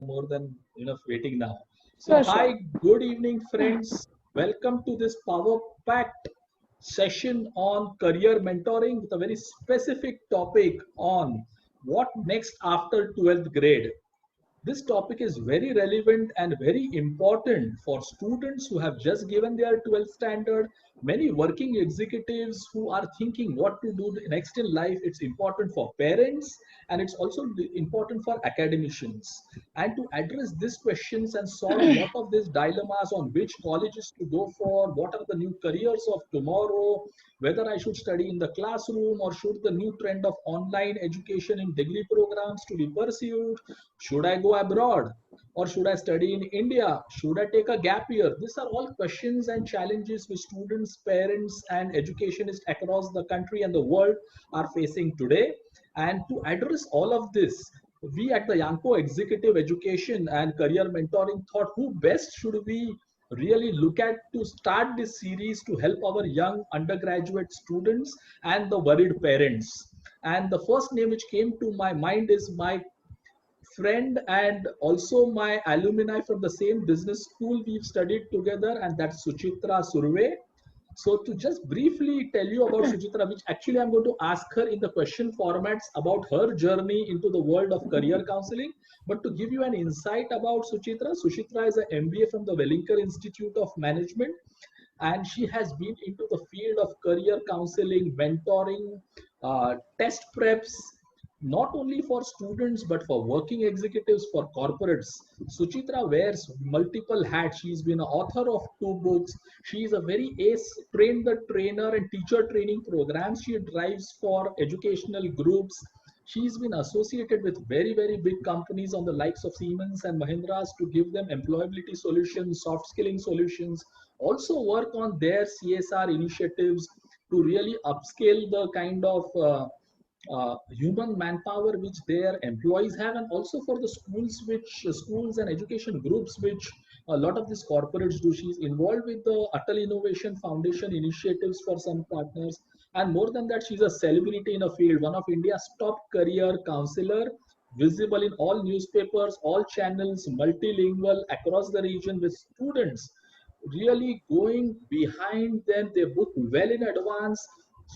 more than enough waiting now. So, Sure, sure. hi, good evening, friends. Welcome to this power packed session on career mentoring with a very specific topic on what next after 12th grade. This topic is very relevant and very important for students who have just given their 12th standard, many working executives who are thinking what to do next in life. It's important for parents and it's also important for academicians. And to address these questions and solve a lot of these dilemmas on which colleges to go for, what are the new careers of tomorrow, whether I should study in the classroom or should the new trend of online education in degree programs to be pursued, should I go abroad or should I study in India? Should I take a gap year? These are all questions and challenges which students, parents, and educationists across the country and the world are facing today. And to address all of this, we at the Yanko Executive Education and Career Mentoring thought who best should we really look at to start this series to help our young undergraduate students and the worried parents. And the first name which came to my mind is my friend and also my alumni from the same business school we've studied together, and that's Suchitra Surve. So to just briefly tell you about Suchitra, which actually I'm going to ask her in the question formats about her journey into the world of career counseling. But to give you an insight about Suchitra, Suchitra is an MBA from the Wellinger Institute of Management, and she has been into the field of career counseling, mentoring, test preps, not only for students but for working executives, for corporates. Suchitra wears multiple hats. She's been an author of 2 books. She is a very ace train the trainer and teacher training programs she drives for educational groups. She's been associated with very big companies on the likes of Siemens and Mahindras to give them employability solutions, soft skilling solutions, also work on their CSR initiatives to really upscale the kind of human manpower which their employees have, and also for the schools and education groups which a lot of these corporates do. She's involved with the Atal Innovation Foundation initiatives for some partners, and more than that, she's a celebrity in a field, one of India's top career counselor, visible in all newspapers, all channels, multilingual across the region, with students really going behind them. They book well in advance.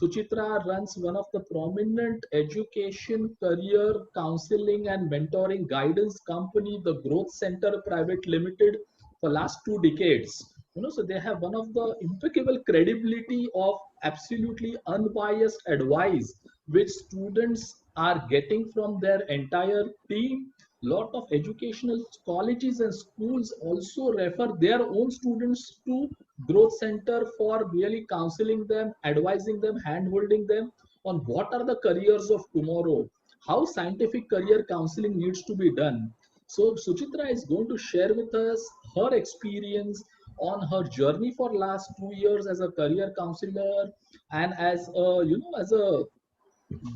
Suchitra runs one of the prominent education, career, counseling, and mentoring guidance company, the Growth Center Private Limited, for last 2 decades. So they have one of the impeccable credibility of absolutely unbiased advice, which students are getting from their entire team. Lot of educational colleges and schools also refer their own students to Growth Center for really counseling them, advising them, hand holding them on what are the careers of tomorrow, how scientific career counseling needs to be done. So Suchitra is going to share with us her experience on her journey for last 2 years as a career counselor and as a as a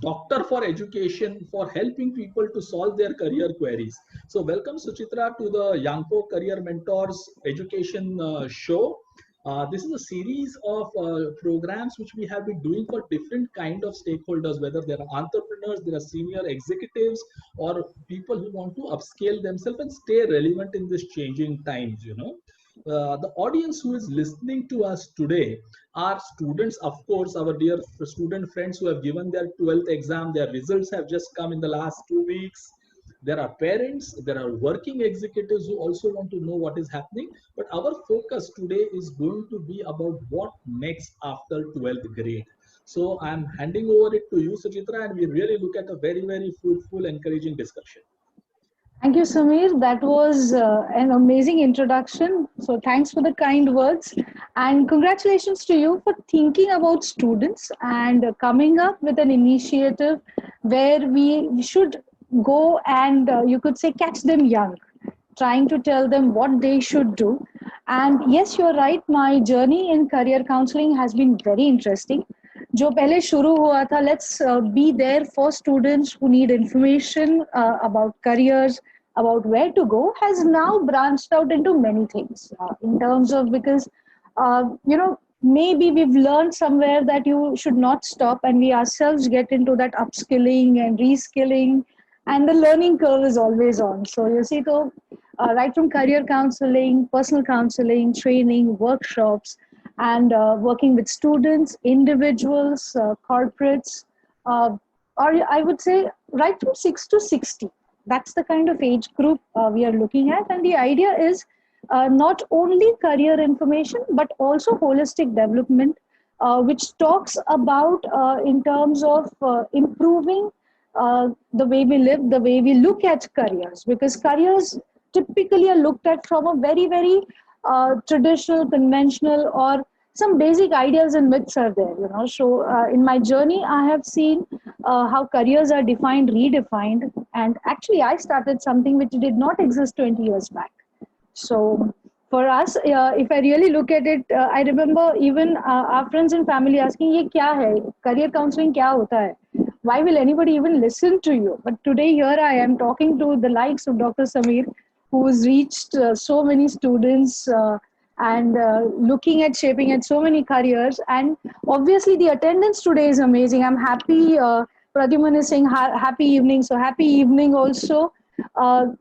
doctor for education, for helping people to solve their career queries. So welcome Suchitra to the Yanko Career Mentors Education Show. This is a series of programs which we have been doing for different kind of stakeholders, whether they are entrepreneurs, they are senior executives, or people who want to upscale themselves and stay relevant in this changing times. The audience who is listening to us today are students, of course, our dear student friends who have given their 12th exam. Their results have just come in the last 2 weeks. There are parents, there are working executives who also want to know what is happening. But our focus today is going to be about what next after 12th grade. So I'm handing over it to you, Suchitra, and we really look at a very fruitful, encouraging discussion. Thank you, Samir. That was an amazing introduction. So, thanks for the kind words. And congratulations to you for thinking about students and coming up with an initiative where we should go and you could say catch them young, trying to tell them what they should do. And yes, you're right, my journey in career counseling has been very interesting. जो पहले शुरू हुआ था, let's be there for students who need information about careers, about where to go, has now branched out into many things in terms of, because maybe we've learned somewhere that you should not stop, and we ourselves get into that upskilling and reskilling and the learning curve is always on. So you see, so right from career counseling, personal counseling, training, workshops, and working with students, individuals, corporates, uh, or I would say right from 6 to 60. That's the kind of age group we are looking at. And the idea is not only career information, but also holistic development, which talks about in terms of improving the way we live, the way we look at careers, because careers typically are looked at from a very, very traditional, conventional, or some basic ideas and myths are there, you know. So in my journey, I have seen how careers are defined, redefined, and actually I started something which did not exist 20 years back. So for us, if I really look at it, I remember even our friends and family asking, "ये क्या है? Career counseling क्या होता है? Why will anybody even listen to you?" But today here I am talking to the likes of Dr. Samir, who has reached so many students and looking at shaping at so many careers. And obviously the attendance today is amazing. I'm happy. Pradyuman is saying happy evening. So happy evening also.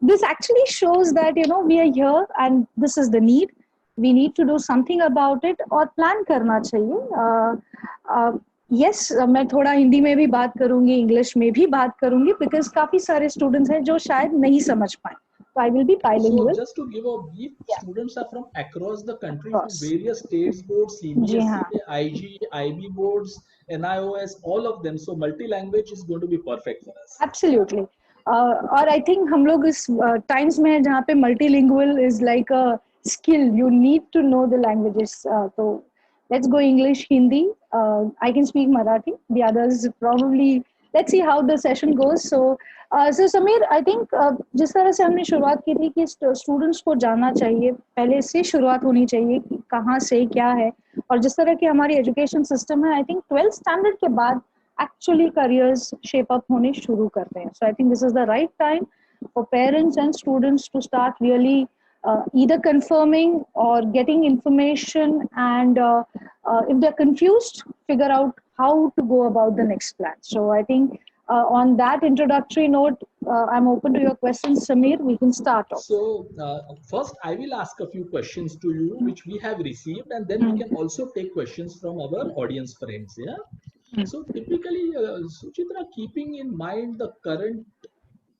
This actually shows that, you know, we are here and this is the need. We need to do something about it और plan करना चाहिए. Yes, मैं थोड़ा हिंदी में भी बात करूंगी, English में भी बात करूंगी, because काफी सारे students हैं जो शायद नहीं समझ पाए. So I will be So bilingual. just to give a brief, Yeah, students are from across the country from across. various states boards, जी हाँ. CBSE, IG, IB boards, NIOS, all of them. So multi-language is going to be perfect for us. Absolutely. और I think हम लोग इस times में हैं जहाँ पे multilingual is like a skill. You need to know the languages. तो let's go English, Hindi. I can speak Marathi. The others probably. Let's see how the session goes. So Samir, I think जिस तरह से हमने शुरुआत की थी कि students को जानना चाहिए, पहले से शुरुआत होनी चाहिए कि कहाँ से क्या है, और जिस तरह की हमारी एजुकेशन सिस्टम है, आई थिंक 12th स्टैंडर्ड के बाद actually careers shape up होने शुरू करते हैं. So I think this is the right time for parents and students to start really either confirming or getting information, and if they're confused, figure out how to go about the next plan. So I think on that introductory note, I'm open to your questions, Samir. We can start off. So first, I will ask a few questions to you, which we have received, and then we can also take questions from our audience friends. Yeah. So typically, Suchitra, keeping in mind the current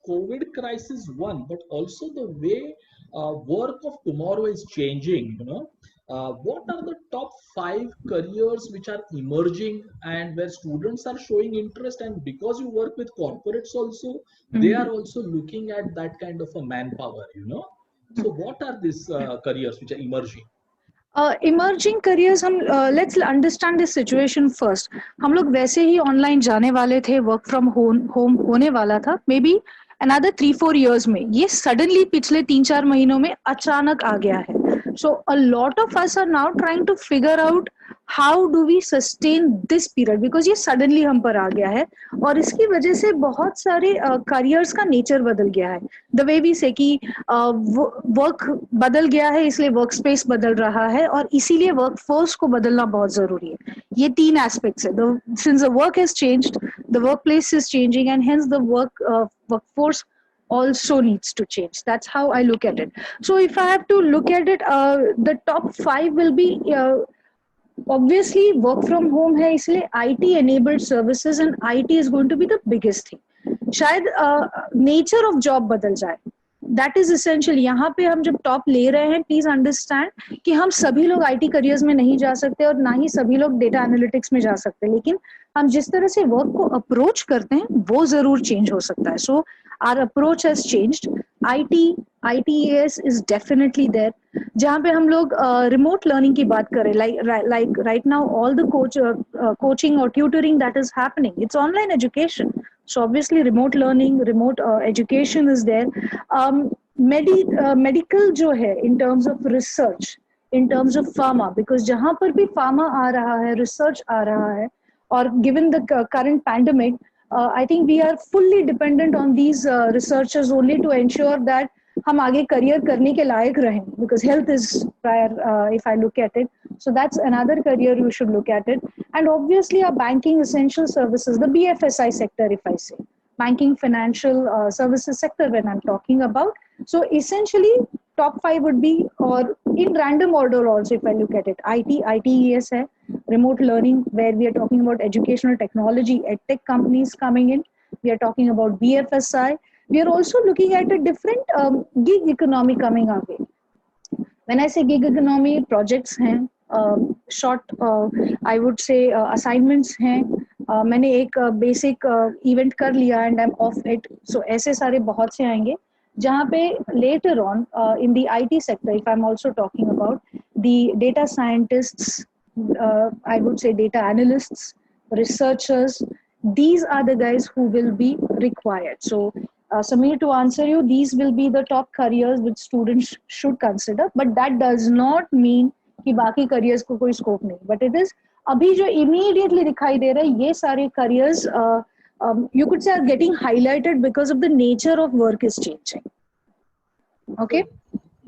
COVID crisis one, but also the way work of tomorrow is changing, you know, what are the top 5 careers which are emerging and where students are showing interest? And because you work with corporates also, they are also looking at that kind of a manpower, you know. So what are these careers which are emerging? Emerging careers हम let's understand this situation first. हम लोग वैसे ही online जाने वाले थे, work from home होने वाला था, मे बी another 3-4 years में. ये सडनली पिछले 3-4 महीनों में अचानक आ गया है. So a lot of us are now trying to figure out how do we sustain this period, because ये सडनली हम पर आ गया है और इसकी वजह से बहुत सारे करियर्स का नेचर बदल गया है. द वे वी से कि वर्क बदल गया है, इसलिए वर्क स्पेस बदल रहा है और इसीलिए वर्क फोर्स को बदलना बहुत जरूरी है. ये 3 एस्पेक्ट्स है. Since the work has changed, the work place is changing, and hence the workforce also needs to change. That's how I look at it. So if I have to look at it, the top 5 will be obviously work from home है, इसलिए IT enabled services, and IT is going to be the biggest thing. शायद nature of job बदल जाए. That is essential. यहाँ पे हम जब top ले रहे हैं, प्लीज अंडरस्टैंड कि हम सभी लोग आईटी करियर्स में नहीं जा सकते और ना ही सभी लोग डेटा एनालिटिक्स में जा सकते, लेकिन हम जिस तरह से वर्क को अप्रोच करते हैं वो जरूर चेंज हो सकता है. So our approach has changed. ITES is definitely there. जहाँ पे हम लोग रिमोट लर्निंग की बात करें, like right now all the coaching और tutoring that is happening, it's online education. So obviously remote learning, remote education is there. Medical जो है in terms of research, in terms of pharma, because जहाँ पर भी pharma आ रहा है, research आ रहा है, और given the current pandemic, I think we are fully dependent on these researchers only to ensure that हम आगे career करने के लायक रहें, because health is prior if I look at it. So that's another career you should look at it. And obviously our banking essential services, the BFSI sector, if I say, banking, financial services sector when I'm talking about. So essentially, top five would be, or in random order also, if I look at it, ITES hai, remote learning, where we are talking about educational technology, edtech companies coming in. We are talking about BFSI. We are also looking at a different gig economy coming our way. When I say gig economy, projects हैं, short I would say assignments हैं, मैंने एक basic event कर लिया and I'm off it. So ऐसे सारे बहुत से आएंगे जहाँ पे later on in the IT sector, if I'm also talking about the data scientists, I would say data analysts, researchers, these are the guys who will be required. So Samir, to answer you, these will be the top careers which students should consider. But that does not mean कि बाकी careers को कोई scope नहीं. But it is अभी जो immediately दिखाई दे रहा है, ये सारे careers you could say are getting highlighted because of the nature of work is changing. Okay.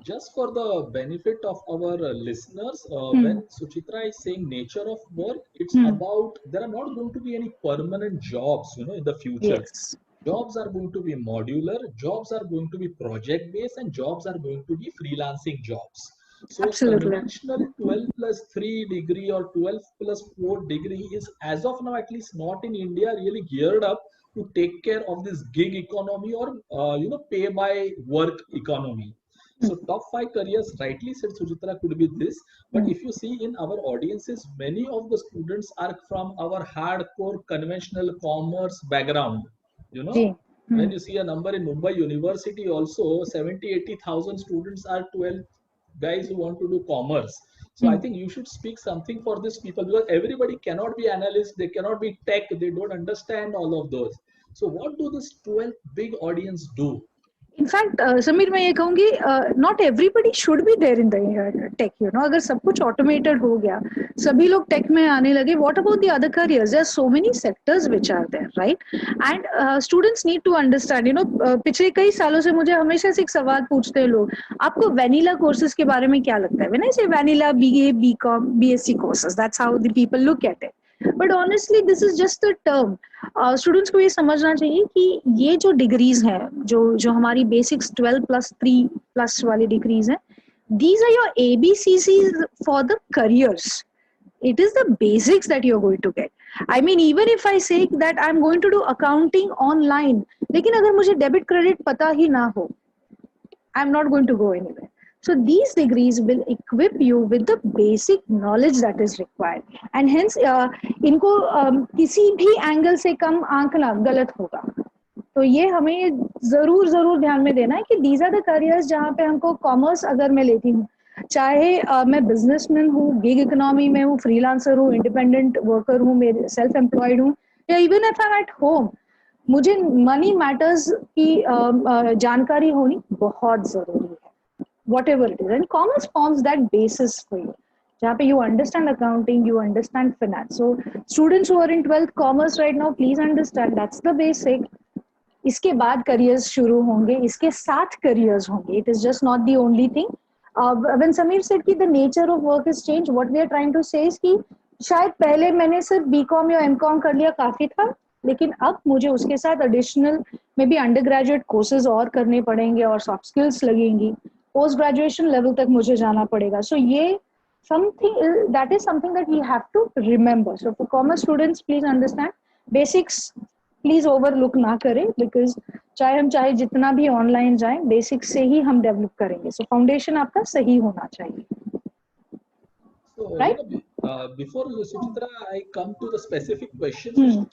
Just for the benefit of our listeners, when Suchitra is saying nature of work, it's about there are not going to be any permanent jobs, in the future. Yes. Jobs are going to be modular, jobs are going to be project based, and jobs are going to be freelancing jobs. So Absolutely. conventional 12 plus 3 degree or 12 plus 4 degree is as of now, at least not in India, really geared up to take care of this gig economy or pay by work economy. So top five careers, rightly said Suchitra, could be this. But if you see in our audiences, many of the students are from our hardcore conventional commerce background. When you see a number in Mumbai University also, 70-80,000 students are 12 guys who want to do commerce. So I think you should speak something for these people, because everybody cannot be analysts, they cannot be tech, they don't understand all of those. So what do this 12 big audience do? In fact, Samir, मैं ये कहूँगी, not everybody should be there in the tech. अगर सब कुछ automated हो गया, सभी लोग tech में आने लगे. What about the other careers? There are so many sectors which are there, right? And students need to understand. पिछले कई सालों से मुझे हमेशा से एक सवाल पूछते हैं लोग, आपको vanilla courses के बारे में क्या लगता है? When I say vanilla, BA, BCom, BSc courses, that's how the people look at it. But honestly, this is just the term. Students को ये समझना चाहिए कि ये जो डिग्रीज हैं, जो हमारी बेसिक्स 12+3+ वाली डिग्रीज हैं, these are your ABCs for the careers. It is the basics that you're going to get. I mean, even if I say that I'm going to do accounting online, लेकिन अगर मुझे debit credit पता ही ना हो, I'm not going to go anywhere. So these degrees will equip you with the basic knowledge that is required, and hence इनको किसी भी angle से कम आंकना गलत होगा. तो ये हमें जरूर ध्यान में देना है कि these are the careers जहाँ पे हमको कॉमर्स अगर मैं लेती हूँ, चाहे मैं बिजनेसमैन हूँ, गिग इकोनॉमी में हूँ, फ्रीलांसर हूँ, इंडिपेंडेंट वर्कर हूँ, मेरे सेल्फ एम्प्लॉयड हूँ, या even if I am at home, मुझे मनी मैटर्स की जानकारी होनी बहुत जरूरी है. Whatever it is, and commerce forms that basis for you, जहाँ पे you understand accounting, you understand finance. So students who are in 12th commerce right now, please understand that's the basic. इसके बाद careers शुरू होंगे, इसके साथ careers होंगे. It is just not the only thing. When Samir said कि the nature of work is changed, what we are trying to say is कि शायद पहले मैंने सिर्फ BCom या MCom कर लिया काफी था, लेकिन अब मुझे उसके साथ additional maybe undergraduate courses और करने पड़ेंगे और soft skills लगेंगी. पोस्ट ग्रेजुएशन लेवल तक मुझे जाना पड़ेगा. सो ये something that is something that we have to remember. So for commerce students, please understand basics, please overlook ना करें, because चाहे जितना भी ऑनलाइन जाए, बेसिक्स से ही हम डेवलप करेंगे. सो फाउंडेशन आपका सही होना चाहिए. So, right? Before Suchitra, I come to the specific questions.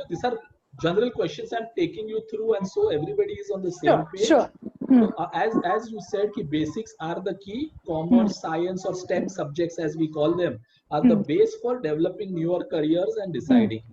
These are general questions I'm taking you through, and so everybody is on the same page. Sure. So, as you said, ki basics are the key. Commerce, science, or STEM subjects, as we call them, are the base for developing newer careers and deciding.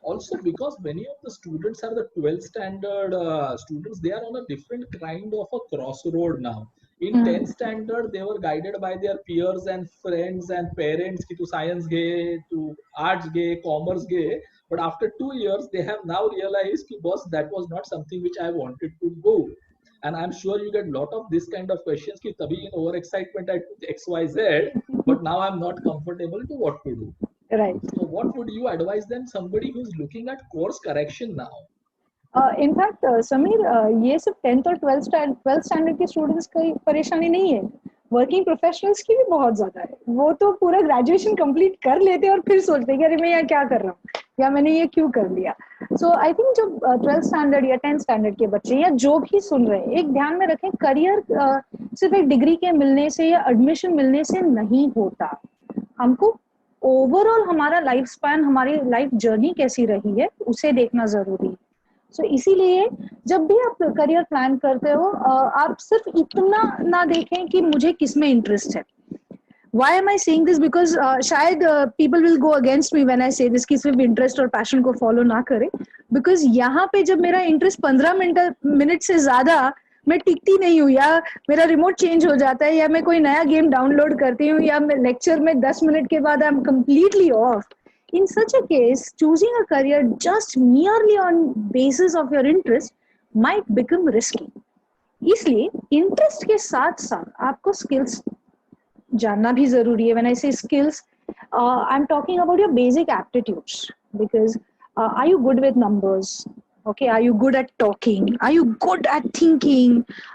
Also, because many of the students are the 12th standard students, they are on a different kind of a crossroad now. In 10th standard, they were guided by their peers and friends and parents ki tu science ge, tu arts ge, commerce ge. But after 2 years, they have now realized ki boss, that was not something which I wanted to do. And I'm sure you get a lot of this kind of questions ki tabhi in overexcitement at XYZ, but now I'm not comfortable to what to do. Right. So what would you advise them, somebody who's looking at course correction now? In fact Sameer, ये सिर्फ 10th और 12th standard के students की परेशानी नहीं है, working professionals की भी बहुत ज्यादा है। वो तो पूरा ग्रेजुएशन कंप्लीट कर लेते हैं और फिर सोचते हैं कि अरे मैं यहाँ क्या कर रहा हूँ या मैंने ये क्यों कर लिया। सो आई थिंक जो 12th स्टैंडर्ड या 10th स्टैंडर्ड के बच्चे या जो भी सुन रहे हैं, एक ध्यान में रखें, करियर सिर्फ एक डिग्री के मिलने से या एडमिशन मिलने से नहीं होता। हमको ओवरऑल हमारा लाइफ स्पैन, हमारी लाइफ जर्नी कैसी रही है उसे देखना जरूरी है। सो इसीलिए जब भी आप करियर प्लान करते हो, आप सिर्फ इतना ना देखें कि मुझे किस में इंटरेस्ट है। Why am I saying this? Because शायद people will go against me when I say this कि सिर्फ इंटरेस्ट और पैशन को फॉलो ना करें। बिकॉज यहाँ पे जब मेरा इंटरेस्ट 15 मिनट से ज्यादा मैं टिकती नहीं हूँ, या मेरा रिमोट चेंज हो जाता है, या मैं कोई नया गेम डाउनलोड करती हूँ, या मैं लेक्चर में 10 मिनट के बाद I am completely off. In such a case, choosing a career just merely on basis of your interest might become risky. इसलिए इंटरेस्ट के साथ साथ आपको स्किल्स जानना भी जरूरी है. When I say skills, I'm talking about your basic aptitudes, because are you good with numbers? Okay, are you good at talking? Are you good at thinking?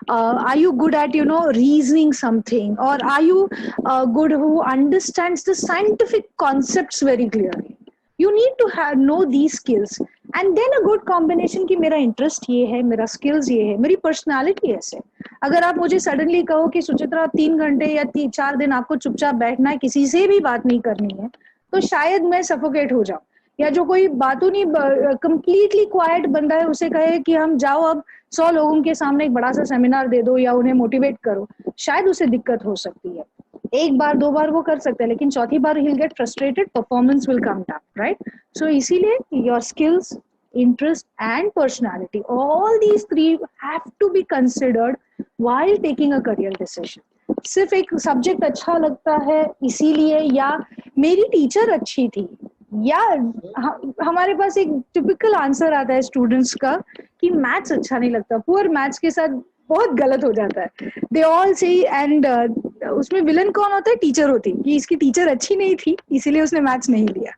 Are you good at reasoning something? Or are you good who understands the scientific concepts very clearly? You need to know these skills, and then a good combination कि मेरा interest ये है, मेरा skills ये है, मेरी personality ऐसे. अगर आप मुझे सडनली कहो कि सुचित्रा 3 घंटे या 4 दिन आपको चुपचाप बैठना है, किसी से भी बात नहीं करनी है, तो शायद मैं सफोकेट हो जाऊं. या जो कोई बातों नहीं, कंप्लीटली क्वाइट बंदा है, उसे कहे कि हम जाओ अब 100 लोगों के सामने एक बड़ा सा सेमिनार दे दो या उन्हें मोटिवेट करो, शायद उसे दिक्कत हो सकती है. एक बार 2 बार वो कर सकता है, लेकिन चौथी बार he'll get frustrated, performance will come down, right? So इसीलिए your skills, interest and personality, all these 3 have to be considered while taking a career decision. सिर्फ एक सब्जेक्ट अच्छा लगता है इसीलिए, या मेरी टीचर अच्छी थी, या हमारे पास एक टिपिकल आंसर आता है स्टूडेंट्स का कि मैथ्स अच्छा नहीं लगता. पुअर मैथ्स के साथ बहुत गलत हो जाता है. दे ऑल से, एंड उसमें विलन कौन होता है? टीचर होती है, कि इसकी टीचर अच्छी नहीं थी इसीलिए उसने मैथ्स नहीं लिया.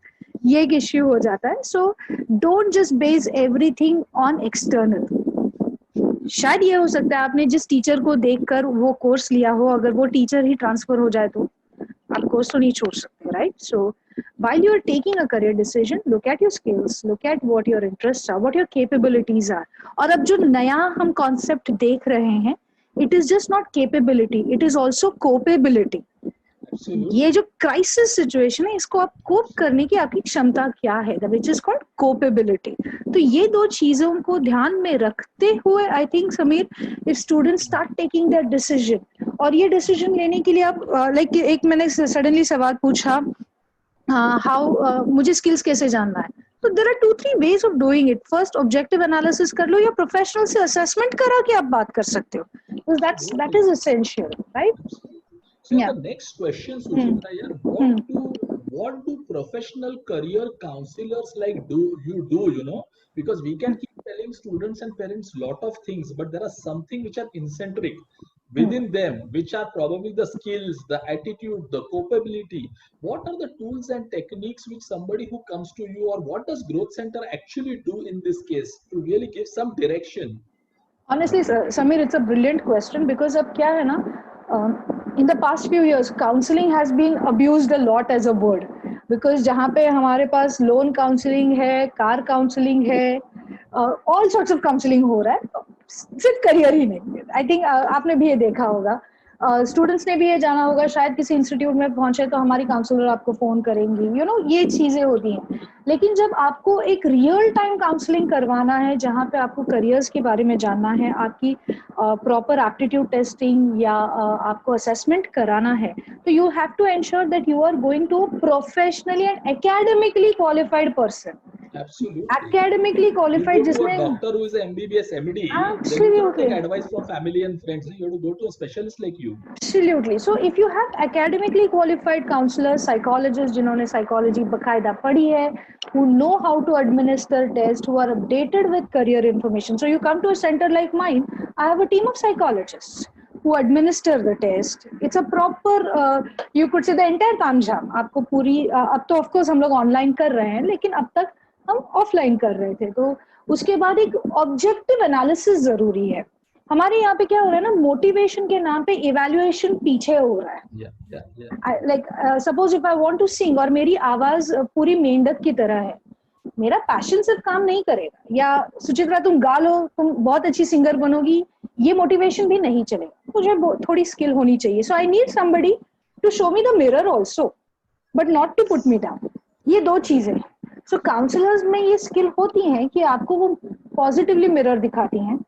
ये एक इश्यू हो जाता है. So don't just base everything on external. शायद ये हो सकता है आपने जिस टीचर को देखकर वो कोर्स लिया हो, अगर वो टीचर ही ट्रांसफर हो जाए तो आप कोर्स तो नहीं छोड़ सकते, right? So while you are taking a career decision, look at your skills, look at what your interests are, what your capabilities are. और अब जो नया हम concept देख रहे हैं, it is just not capability, it is also copability. ये जो क्राइसिस सिचुएशन है, इसको आप कोप करने की आपकी क्षमता क्या है, विच इज कॉल्ड कोपेबिलिटी. तो ये 2 चीजों को ध्यान में रखते हुए आई think Sameer, if students start taking that decision, और ये डिसीजन लेने के लिए आप लाइक एक मैंने सडनली सवाल पूछा, हाउ मुझे स्किल्स कैसे जानना है, तो there are 2-3 ways of doing it. First objective analysis कर लो, या प्रोफेशनल से असेसमेंट करा के आप बात कर सकते हो. That is essential, right? So the next question, Suchitra, what do professional career counselors do? Because we can keep telling students and parents lot of things, but there are something which are eccentric within them, which are probably the skills, the attitude, the capability. What are the tools and techniques which somebody who comes to you, or what does Growth Center actually do in this case to really give some direction? Honestly, Samir, it's a brilliant question, because अब क्या है ना, in the past few years, counseling has been abused a lot as a word, because जहाँ पे हमारे पास loan counseling है, car counseling है, all sorts of counseling हो रहा है, सिर्फ करियर ही नहीं. I think आपने भी ये देखा होगा, स्टूडेंट्स ने भी ये जाना होगा, शायद किसी इंस्टीट्यूट में पहुंचे तो हमारी काउंसलर आपको फोन करेंगी, ये चीजें होती हैं. लेकिन जब आपको एक रियल टाइम काउंसलिंग करवाना है, जहाँ पे आपको करियर्स के बारे में जानना है, आपकी प्रॉपर एप्टीट्यूड टेस्टिंग या आपको असेसमेंट कराना है, तो you have to ensure that you are going to professionally and academically qualified person. Absolutely. Academically qualified, जिसमें a doctor who is a MBBS MD, then you don't take advice from family and friends. You have to go to a specialist like you. Absolutely. So if you have academically qualified counselors, psychologists जिन्होंने psychology बकायदा पढ़ी है, who know how to administer tests, who are updated with career information. So you come to a center like mine, I have a team of psychologists who administer the test. It's a proper, you could say the entire तामझाम आपको पूरी, अब तो of course हम लोग online कर रहे हैं, लेकिन अब तक हम ऑफलाइन कर रहे थे। तो उसके बाद एक ऑब्जेक्टिव एनालिसिस जरूरी है। हमारे यहाँ पे क्या हो रहा है ना, मोटिवेशन के नाम पे इवैल्यूएशन पीछे हो रहा है। Like suppose if I want to sing और मेरी आवाज पूरी मेंढक की तरह है, मेरा पैशन सिर्फ काम नहीं करेगा, या सुचित्रा तुम गा लो, तुम बहुत अच्छी सिंगर बनोगी, ये मोटिवेशन भी नहीं चलेगा। मुझे थोड़ी स्किल होनी चाहिए। So I need somebody to show me the mirror also, but not to put me down. ये दो चीजें। सो काउंसलर्स में ये स्किल होती हैं कि आपको वो पॉजिटिवली मिरर दिखाती हैं।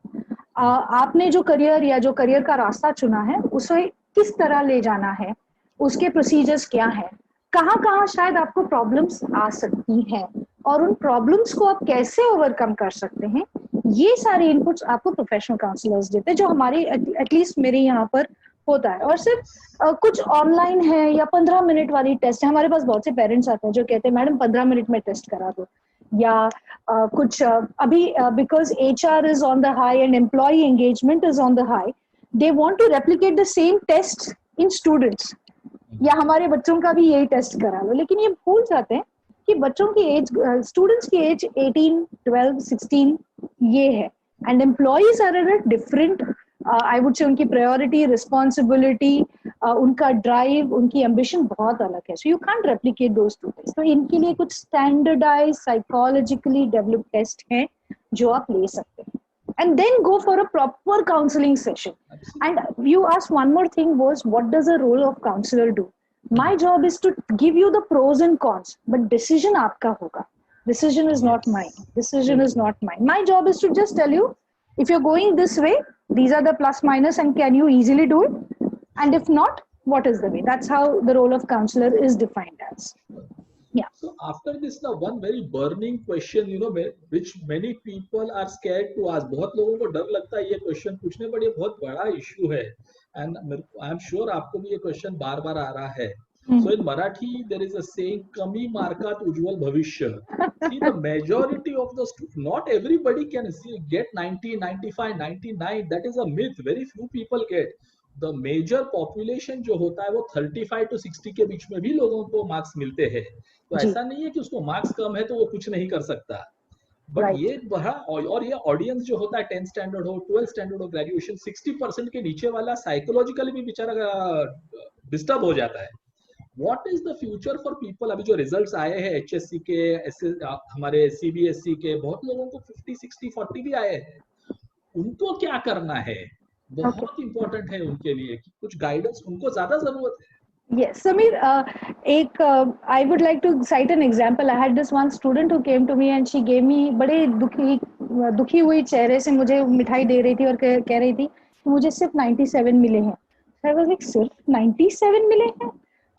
आपने जो करियर या जो करियर का रास्ता चुना है उसे किस तरह ले जाना है, उसके प्रोसीजर्स क्या है, कहाँ कहाँ शायद आपको प्रॉब्लम्स आ सकती हैं, और उन प्रॉब्लम्स को आप कैसे ओवरकम कर सकते हैं, ये सारे इनपुट्स आपको प्रोफेशनल काउंसलर्स देते हैं, जो हमारे एटलीस्ट मेरे यहाँ पर होता है। और सिर्फ कुछ ऑनलाइन है या 15 मिनट वाली टेस्ट है। हमारे पास बहुत से पेरेंट्स आते हैं जो कहते हैं मैडम 15 मिनट में टेस्ट करा दो, या कुछ अभी because HR is on the high and employee engagement is on the high, they want to replicate the same test in students, या हमारे बच्चों का भी यही टेस्ट करा लो। लेकिन ये भूल जाते हैं कि बच्चों की एज, स्टूडेंट्स की एज 18, 12, 16 ये है, and employees are at a different, I would say उनकी प्रायोरिटी, रिस्पॉन्सिबिलिटी, उनका ड्राइव, उनकी एम्बिशन बहुत अलग है। So you can't replicate those two test. तो इनके लिए कुछ स्टैंडर्डाइज साइकोलॉजिकली डेवलप टेस्ट हैं जो आप ले सकते हैं, and then go for a proper counseling session. And you asked one more thing was, what does a role of counselor do? My job is to give you the pros and cons, but decision aapka hoga. Decision is not mine. Decision is not mine. My job is to just tell you, if you're going this way, these are the plus minus and can you easily do it, and if not, what is the way. That's how the role of counselor is defined as. Yeah. So after this, now one very burning question, which many people are scared to ask. बहुत लोगों को डर लगता है ये question पूछने, but ये बहुत बड़ा इशू है, and I am sure आपको भी ये क्वेश्चन बार बार आ रहा है. So in Marathi there is a saying, कमी मार्कात उज्जवल भविष्य. See, the majority of the not everybody can get 90, 95, 99. That is a myth. Very few people get. The major population जो होता है वो 35 to 60 के बीच में भी लोगों को मार्क्स मिलते हैं. तो ऐसा नहीं है कि उसको मार्क्स कम है तो वो कुछ नहीं कर सकता. बट ये बड़ा, और ये ऑडियंस जो होता है 10th स्टैंडर्ड हो, 12th स्टैंडर्ड हो, ग्रेजुएशन, 60% के नीचे वाला साइकोलॉजिकली भी बेचारा डिस्टर्ब हो जाता है. What is the future for people? अभी जो रिजल्ट्स आए हैं HSC के, हमारे CBSE के, बहुत लोगों को 50, 60, 40 भी आए हैं. उनको क्या करना है? बहुत इंपॉर्टेंट है उनके लिए कि कुछ गाइडेंस उनको ज्यादा जरूरत है. Yes, Sameer, I would like to cite an example. I had this one student who came to me and she gave me बड़े दुखी हुई चेहरे से मुझे मिठाई दे रही थी और कह रही थी कि मुझे सिर्फ 97 मिले हैं. I was like, सिर्फ 97 मिले हैं?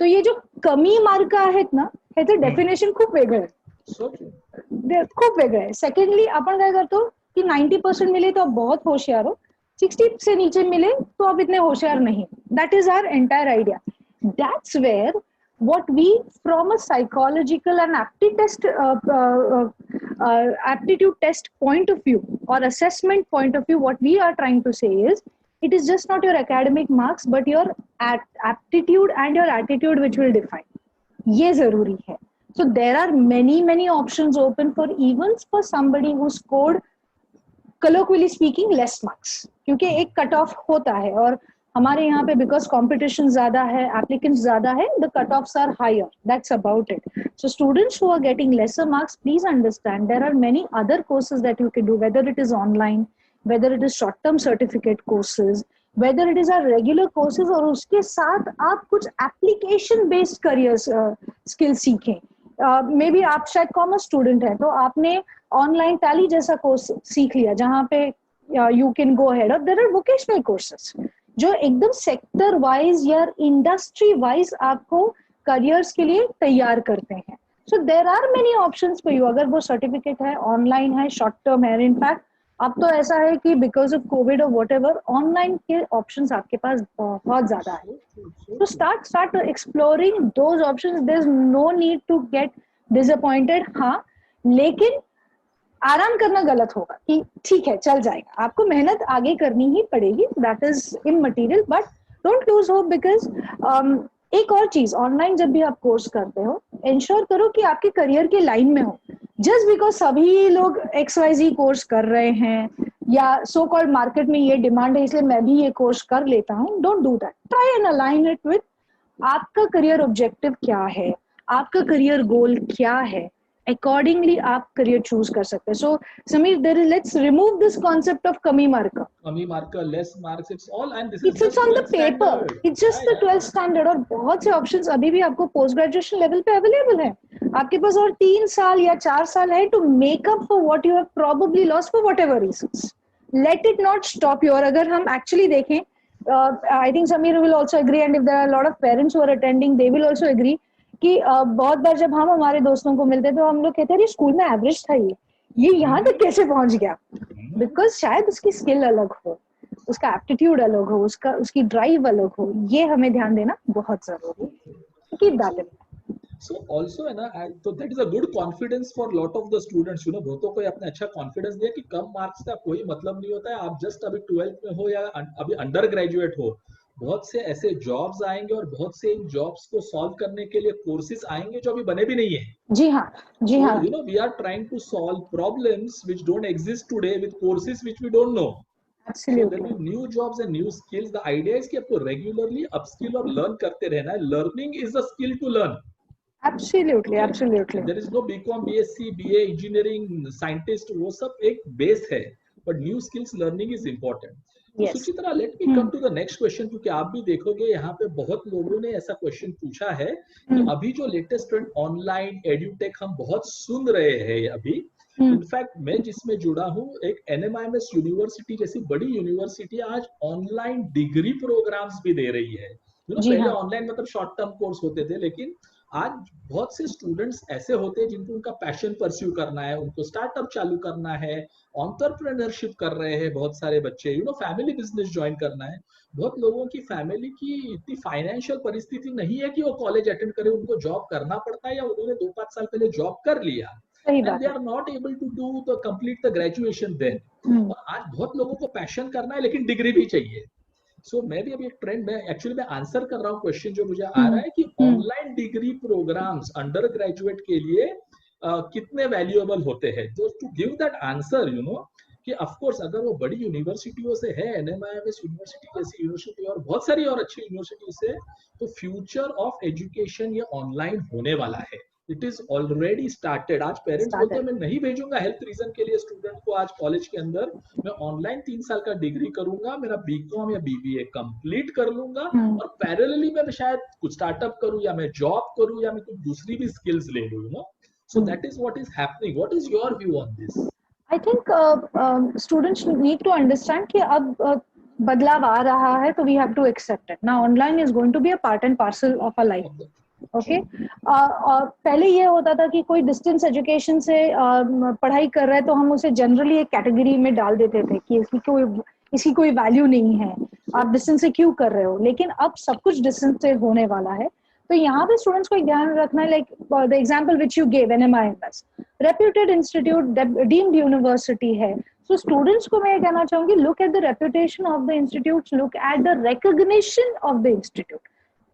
तो ये जो कमी मार्क आहेत ना, ह्याचं डेफिनेशन खूप वेगळं आहे. खूप वेगळं आहे. सेकंडली आपण काय करतो कि 90% मिले तो आप बहुत होशियार हो, 60 से नीचे मिले तो आप इतने होशियार नहीं. That is our entire idea. That's where what we, from a psychological and aptitude test point of view or assessment point of view, what we are trying to say is, it is just not your academic marks but your aptitude and your attitude which will define. ये जरूरी है. So there are many options open for even for somebody who scored, colloquially speaking, less marks, क्योंकि एक cut off होता है. और हमारे यहाँ पे बिकॉज कॉम्पिटिशन ज्यादा है, एप्लीकेंट्स ज्यादा है, the cut offs are higher. That's about it. So students who are getting lesser marks, please understand there are many other courses that you can do, whether it is online, whether it is short term certificate courses, whether it is are regular courses, और उसके साथ आप कुछ application based career skill सीखें. May be आप शायद commerce student है तो आपने ऑनलाइन टैली जैसा कोर्स सीख लिया जहाँ पे यू कैन गो अहेड. और देयर आर वोकेशनल कोर्सेज जो एकदम सेक्टर वाइज या इंडस्ट्री वाइज आपको करियर्स के लिए तैयार करते हैं. So there are many options for you. अगर वो सर्टिफिकेट है, ऑनलाइन है, शॉर्ट टर्म है. इनफैक्ट अब तो ऐसा है कि बिकॉज ऑफ कोविड और व्हाटएवर, ऑनलाइन के ऑप्शंस आपके पास बहुत ज्यादा है. तो start exploring those options. There is no need to get disappointed. हाँ, लेकिन आराम करना गलत होगा कि ठीक है चल जाएगा. आपको मेहनत आगे करनी ही पड़ेगी. That is immaterial, but don't lose hope, because एक और चीज, ऑनलाइन जब भी आप कोर्स करते हो, इंश्योर करो कि आपके करियर के लाइन में हो. जस्ट बिकॉज सभी लोग XYZ कोर्स कर रहे हैं या सो कॉल्ड मार्केट में ये डिमांड है इसलिए मैं भी ये कोर्स कर लेता हूँ, don't do that. Try and align it with आपका करियर ऑब्जेक्टिव क्या है, आपका करियर गोल क्या है, अकॉर्डिंगली आप करियर चूज कर सकते हैं. So Sameer, there is, let's remove this concept of कमी मार्कर. कमी marker, less marks, it's all, and this is It's just on the 12th paper. Standard. It's just the 12th standard. और बहुत से options अभी भी आपको पोस्ट ग्रेजुएशन लेवल पे available है. आपके पास और 3 साल या 4 साल है to make up for what you have probably lost for whatever reasons. Let it not stop you. और अगर हम एक्चुअली देखें, I think Sameer will also agree, and if there are lot of parents who are attending, they will also agree कि बहुत बार जब हम हमारे दोस्तों को मिलते तो हम लोग कहते हैं स्कूल में एवरेज था, ये यहाँ तक कैसे पहुंच गया. बिकॉज शायद उसकी स्किल अलग हो, उसका एप्टीट्यूड अलग हो, उसकी ड्राइव अलग हो. ये हमें ध्यान देना बहुत जरूरी है. Keep that in. So also है ना, तो that is a good confidence for lot of the students, you know. बहुतों को अपने अच्छा कॉन्फिडेंस दिया कि कम मार्क्स का कोई मतलब नहीं होता है. आप जस्ट अभी 12th में हो या अभी अंडर ग्रेजुएट हो, बहुत से ऐसे जॉब्स आएंगे और बहुत से इन जॉब्स को सॉल्व करने के लिए कोर्सेज आएंगे जो अभी बने भी नहीं है. जी हाँ, जी हाँ. You know, we are trying to solve problems which don't exist today with courses which we don't know. So there will be new jobs and new skills. The idea is कि आपको regularly upskill और learn करते रहना है. Learning is a skill to learn. Absolutely, absolutely. There is no BCom, BSc, BA, engineering, scientist, वो सब एक base है. But new skills learning is important. Yes. Suchitra, let me come to the next question, क्योंकि आप भी देखोगे यहाँ पे बहुत लोगों ने ऐसा क्वेश्चन पूछा है कि अभी जो लेटेस्ट ट्रेंड ऑनलाइन एड्यूटेक हम बहुत सुन रहे हैं अभी. इनफैक्ट मैं जिसमें जुड़ा हूँ, एक NMIMS यूनिवर्सिटी जैसी बड़ी यूनिवर्सिटी आज ऑनलाइन डिग्री प्रोग्राम्स भी दे रही है. पहले ऑनलाइन मतलब शॉर्ट टर्म कोर्स होते थे, लेकिन आज बहुत से स्टूडेंट्स ऐसे होते हैं जिनको उनका पैशन परस्यू करना है, उनको स्टार्टअप चालू करना है, एंटरप्रेन्योरशिप कर रहे हैं बहुत सारे बच्चे, फैमिली बिजनेस ज्वाइन करना है. बहुत लोगों की फैमिली की इतनी फाइनेंशियल परिस्थिति नहीं है कि वो कॉलेज अटेंड करे, उनको जॉब करना पड़ता है या उन्होंने 2-5 साल पहले जॉब कर लिया, and they are not able to do the complete the graduation then. और आज बहुत लोगों को पैशन करना है लेकिन डिग्री भी चाहिए. सो मैं भी अभी एक ट्रेंड में एक्चुअली मैं आंसर कर रहा हूँ क्वेश्चन जो मुझे आ रहा है कि online degree programs undergraduate के लिए कितने वैल्यूएबल होते हैं. तो टू गिव दैट आंसर, कि ऑफ कोर्स अगर वो बड़ी यूनिवर्सिटियों से है, NMIMS यूनिवर्सिटी जैसी यूनिवर्सिटी और बहुत सारी और अच्छी यूनिवर्सिटी से, तो फ्यूचर ऑफ एजुकेशन ये ऑनलाइन होने वाला है. It is already started. आज पेरेंट्स बोलते हैं मैं नहीं भेजूंगा हेल्थ रीजन के लिए स्टूडेंट को आज कॉलेज के अंदर, मैं ऑनलाइन 3 साल का डिग्री करूंगा, मेरा BCom या BBA कंप्लीट कर लूंगा और पैरेलली मैं शायद कुछ स्टार्टअप करूं या मैं जॉब करूं या मैं कुछ दूसरी भी स्किल्स ले लूं. So that is what is happening. What is your view on this? I think students need to understand कि अब बदलाव आ रहा है, तो we have to accept it. Now online is going to be a part and parcel of a life. Okay. और पहले ये होता था कि कोई डिस्टेंस एजुकेशन से पढ़ाई कर रहा है तो हम उसे जनरली एक कैटेगरी में डाल देते थे कि इसकी कोई वैल्यू नहीं है, आप डिस्टेंस से क्यों कर रहे हो. लेकिन अब सब कुछ डिस्टेंस से होने वाला है, तो यहाँ पे स्टूडेंट्स को एक ध्यान रखना है. Like the example which you give, NMIMS reputed institute, deemed university है. सो स्टूडेंट्स को मैं ये कहना चाहूंगी, look at the reputation of the institute, look at the recognition of the institute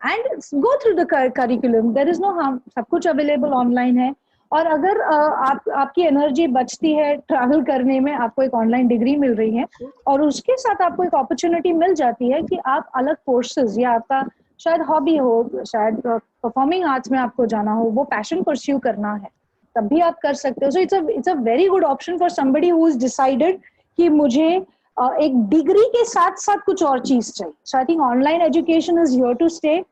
and go through the curriculum. There is no harm. सब कुछ available online है. और अगर आपकी एनर्जी बचती है ट्रैवल करने में, आपको एक ऑनलाइन डिग्री मिल रही है और उसके साथ आपको एक अपॉर्चुनिटी मिल जाती है कि आप अलग कोर्सेज या आपका शायद हॉबी हो, शायद परफॉर्मिंग आर्ट्स में आपको जाना हो, वो पैशन परस्यू करना है, तब भी आप कर सकते हो. So it's a very good option for somebody who is decided कि मुझे एक डिग्री के साथ साथ कुछ और चीज चाहिए. So I think online education is here to stay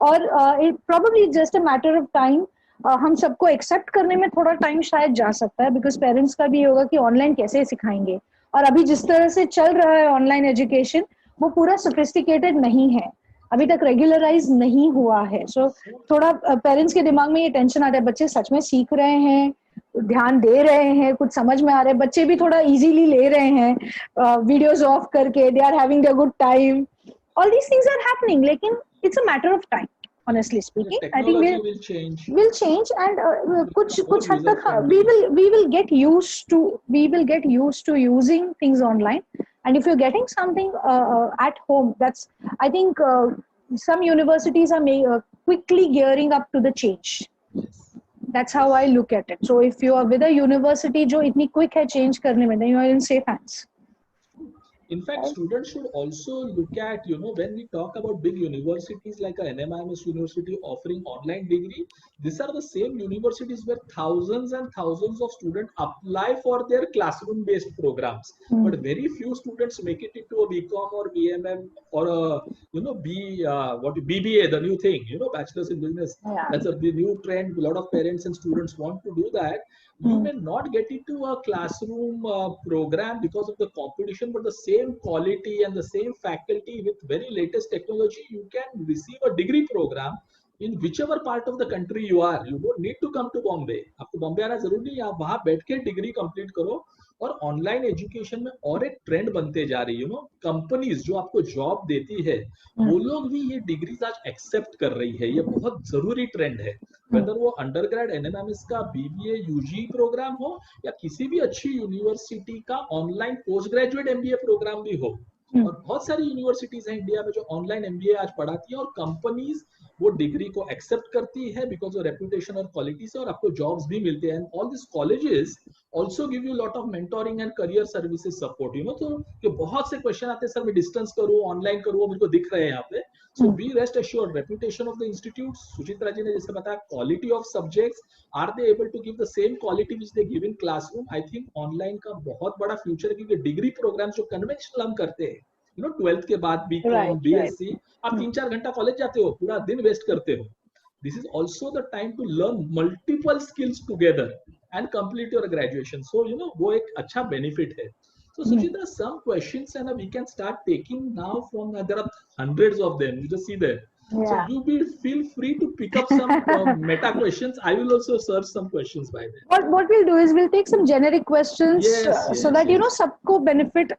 और it probably just a matter of time. हम सबको एक्सेप्ट करने में थोड़ा टाइम शायद जा सकता है, बिकॉज पेरेंट्स का भी होगा कि ऑनलाइन कैसे सिखाएंगे. और अभी जिस तरह से चल रहा है ऑनलाइन एजुकेशन, वो पूरा सोफिस्टिकेटेड नहीं है, अभी तक रेगुलराइज नहीं हुआ है. सो थोड़ा पेरेंट्स के दिमाग में ये टेंशन आता है, बच्चे सच में सीख रहे हैं, ध्यान दे रहे हैं, कुछ समझ में आ रहा है, बच्चे भी थोड़ा इजीली ले रहे हैं वीडियोस ऑफ करके, they are having a good time. All these things are happening, लेकिन it's a matter of time, honestly speaking. I think will change and kuch had tak we will get used to using things online. And if you're getting something at home, that's, I think some universities are quickly gearing up to the change. Yes. That's how I look at it. So if you are with a university जो इतनी quick है change करने में, then you are in safe hands. In fact, students should also look at, when we talk about big universities like a NMIMS university offering online degree, these are the same universities where thousands and thousands of students apply for their classroom-based programs. But very few students make it into a BCom or BMM or a, BBA, the new thing, Bachelor's in Business. Yeah. That's the new trend. A lot of parents and students want to do that. You may not get into a classroom program because of the competition, but the same quality and the same faculty with very latest technology, you can receive a degree program in whichever part of the country you are. You don't need to come to Bombay. आपको बॉम्बे आना जरूरी नहीं है, आप वहां बैठ के degree complete करो. और ऑनलाइन एजुकेशन में और एक ट्रेंड बनते जा रही है, कंपनीज जो आपको जॉब देती है वो लोग भी ये डिग्रीज आज एक्सेप्ट कर रही है. ये बहुत जरूरी ट्रेंड है. वेदर वो अंडर ग्रेड एनएमएमएस का बीबीए यूजी प्रोग्राम हो या किसी भी अच्छी यूनिवर्सिटी का online postgraduate MBA program भी हो. और बहुत सारी यूनिवर्सिटीज हैं इंडिया में जो ऑनलाइन एमबीए आज पढ़ाती है और कंपनीज वो डिग्री को एक्सेप्ट करती है बिकॉज ऑफ रेपुटेशन और क्वालिटी से, और आपको जॉब्स भी मिलते हैं. All this colleges also give you lot of mentoring and career services support. तो ये बहुत से क्वेश्चन आते हैं, सर मैं डिस्टेंस करूँ ऑनलाइन करूँ, मेरे को दिख रहे हैं यहाँ पे. So be rest assured, reputation of the institute, Suchitra जी ने जैसे बताया, quality of subjects, are they able to give the same quality which they give in classroom? I think online का बहुत बड़ा फ्यूचर है, क्योंकि डिग्री प्रोग्राम जो कन्वेंशनल हम करते हैं, 12th के बाद बीकॉम बीएससी, आप 3-4 घंटा कॉलेज जाते हो, पूरा दिन वेस्ट करते हो. This is also the time to learn multiple skills together and complete your graduation. So, वो एक अच्छा benefit है. So, Suchitra, some questions and we can start taking now from, there are hundreds of them. You just see there. Yeah. So, feel free to pick up some meta questions. I will also search some questions by then. What we'll do is we'll take some generic questions so that, सबको benefit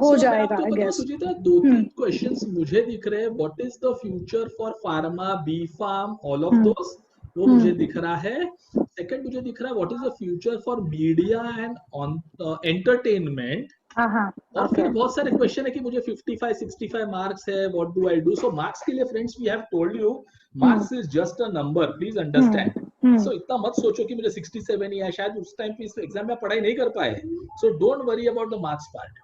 हो जाएगा, I guess. Suchitra, 2-3 questions मुझे दिख रहे हैं. What is the future for pharma, B-Pharm, all of those? वो मुझे दिख रहा है. Second मुझे दिख रहा है, what is the future for media and entertainment? और फिर बहुत सारे क्वेश्चन है कि मुझे 55-65 मार्क्स है, what do I do. So marks के लिए friends we have told you, marks is just a number, please understand. So इतना मत सोचो कि मुझे 67 ही है, शायद उस टाइम पे इस एग्जाम में पढ़ाई नहीं कर पाए. So don't worry about the marks part.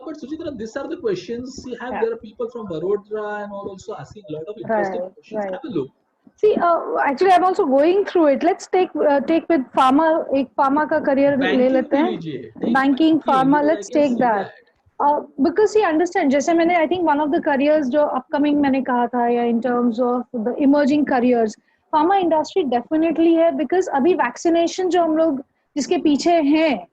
But Suchitra, these are the questions. There are people from Barodra and all also asking a lot of interesting questions. Have a look. See, actually, I'm also going through it. Let's take with pharma. एक pharma का career ले लेते हैं. Banking, pharma. Let's take that. Because see, understand. जैसे मैंने, I think one of the careers जो upcoming मैंने कहा था, या in terms of the emerging careers, pharma industry definitely है. Because अभी vaccination जो हम लोग जिसके पीछे हैं,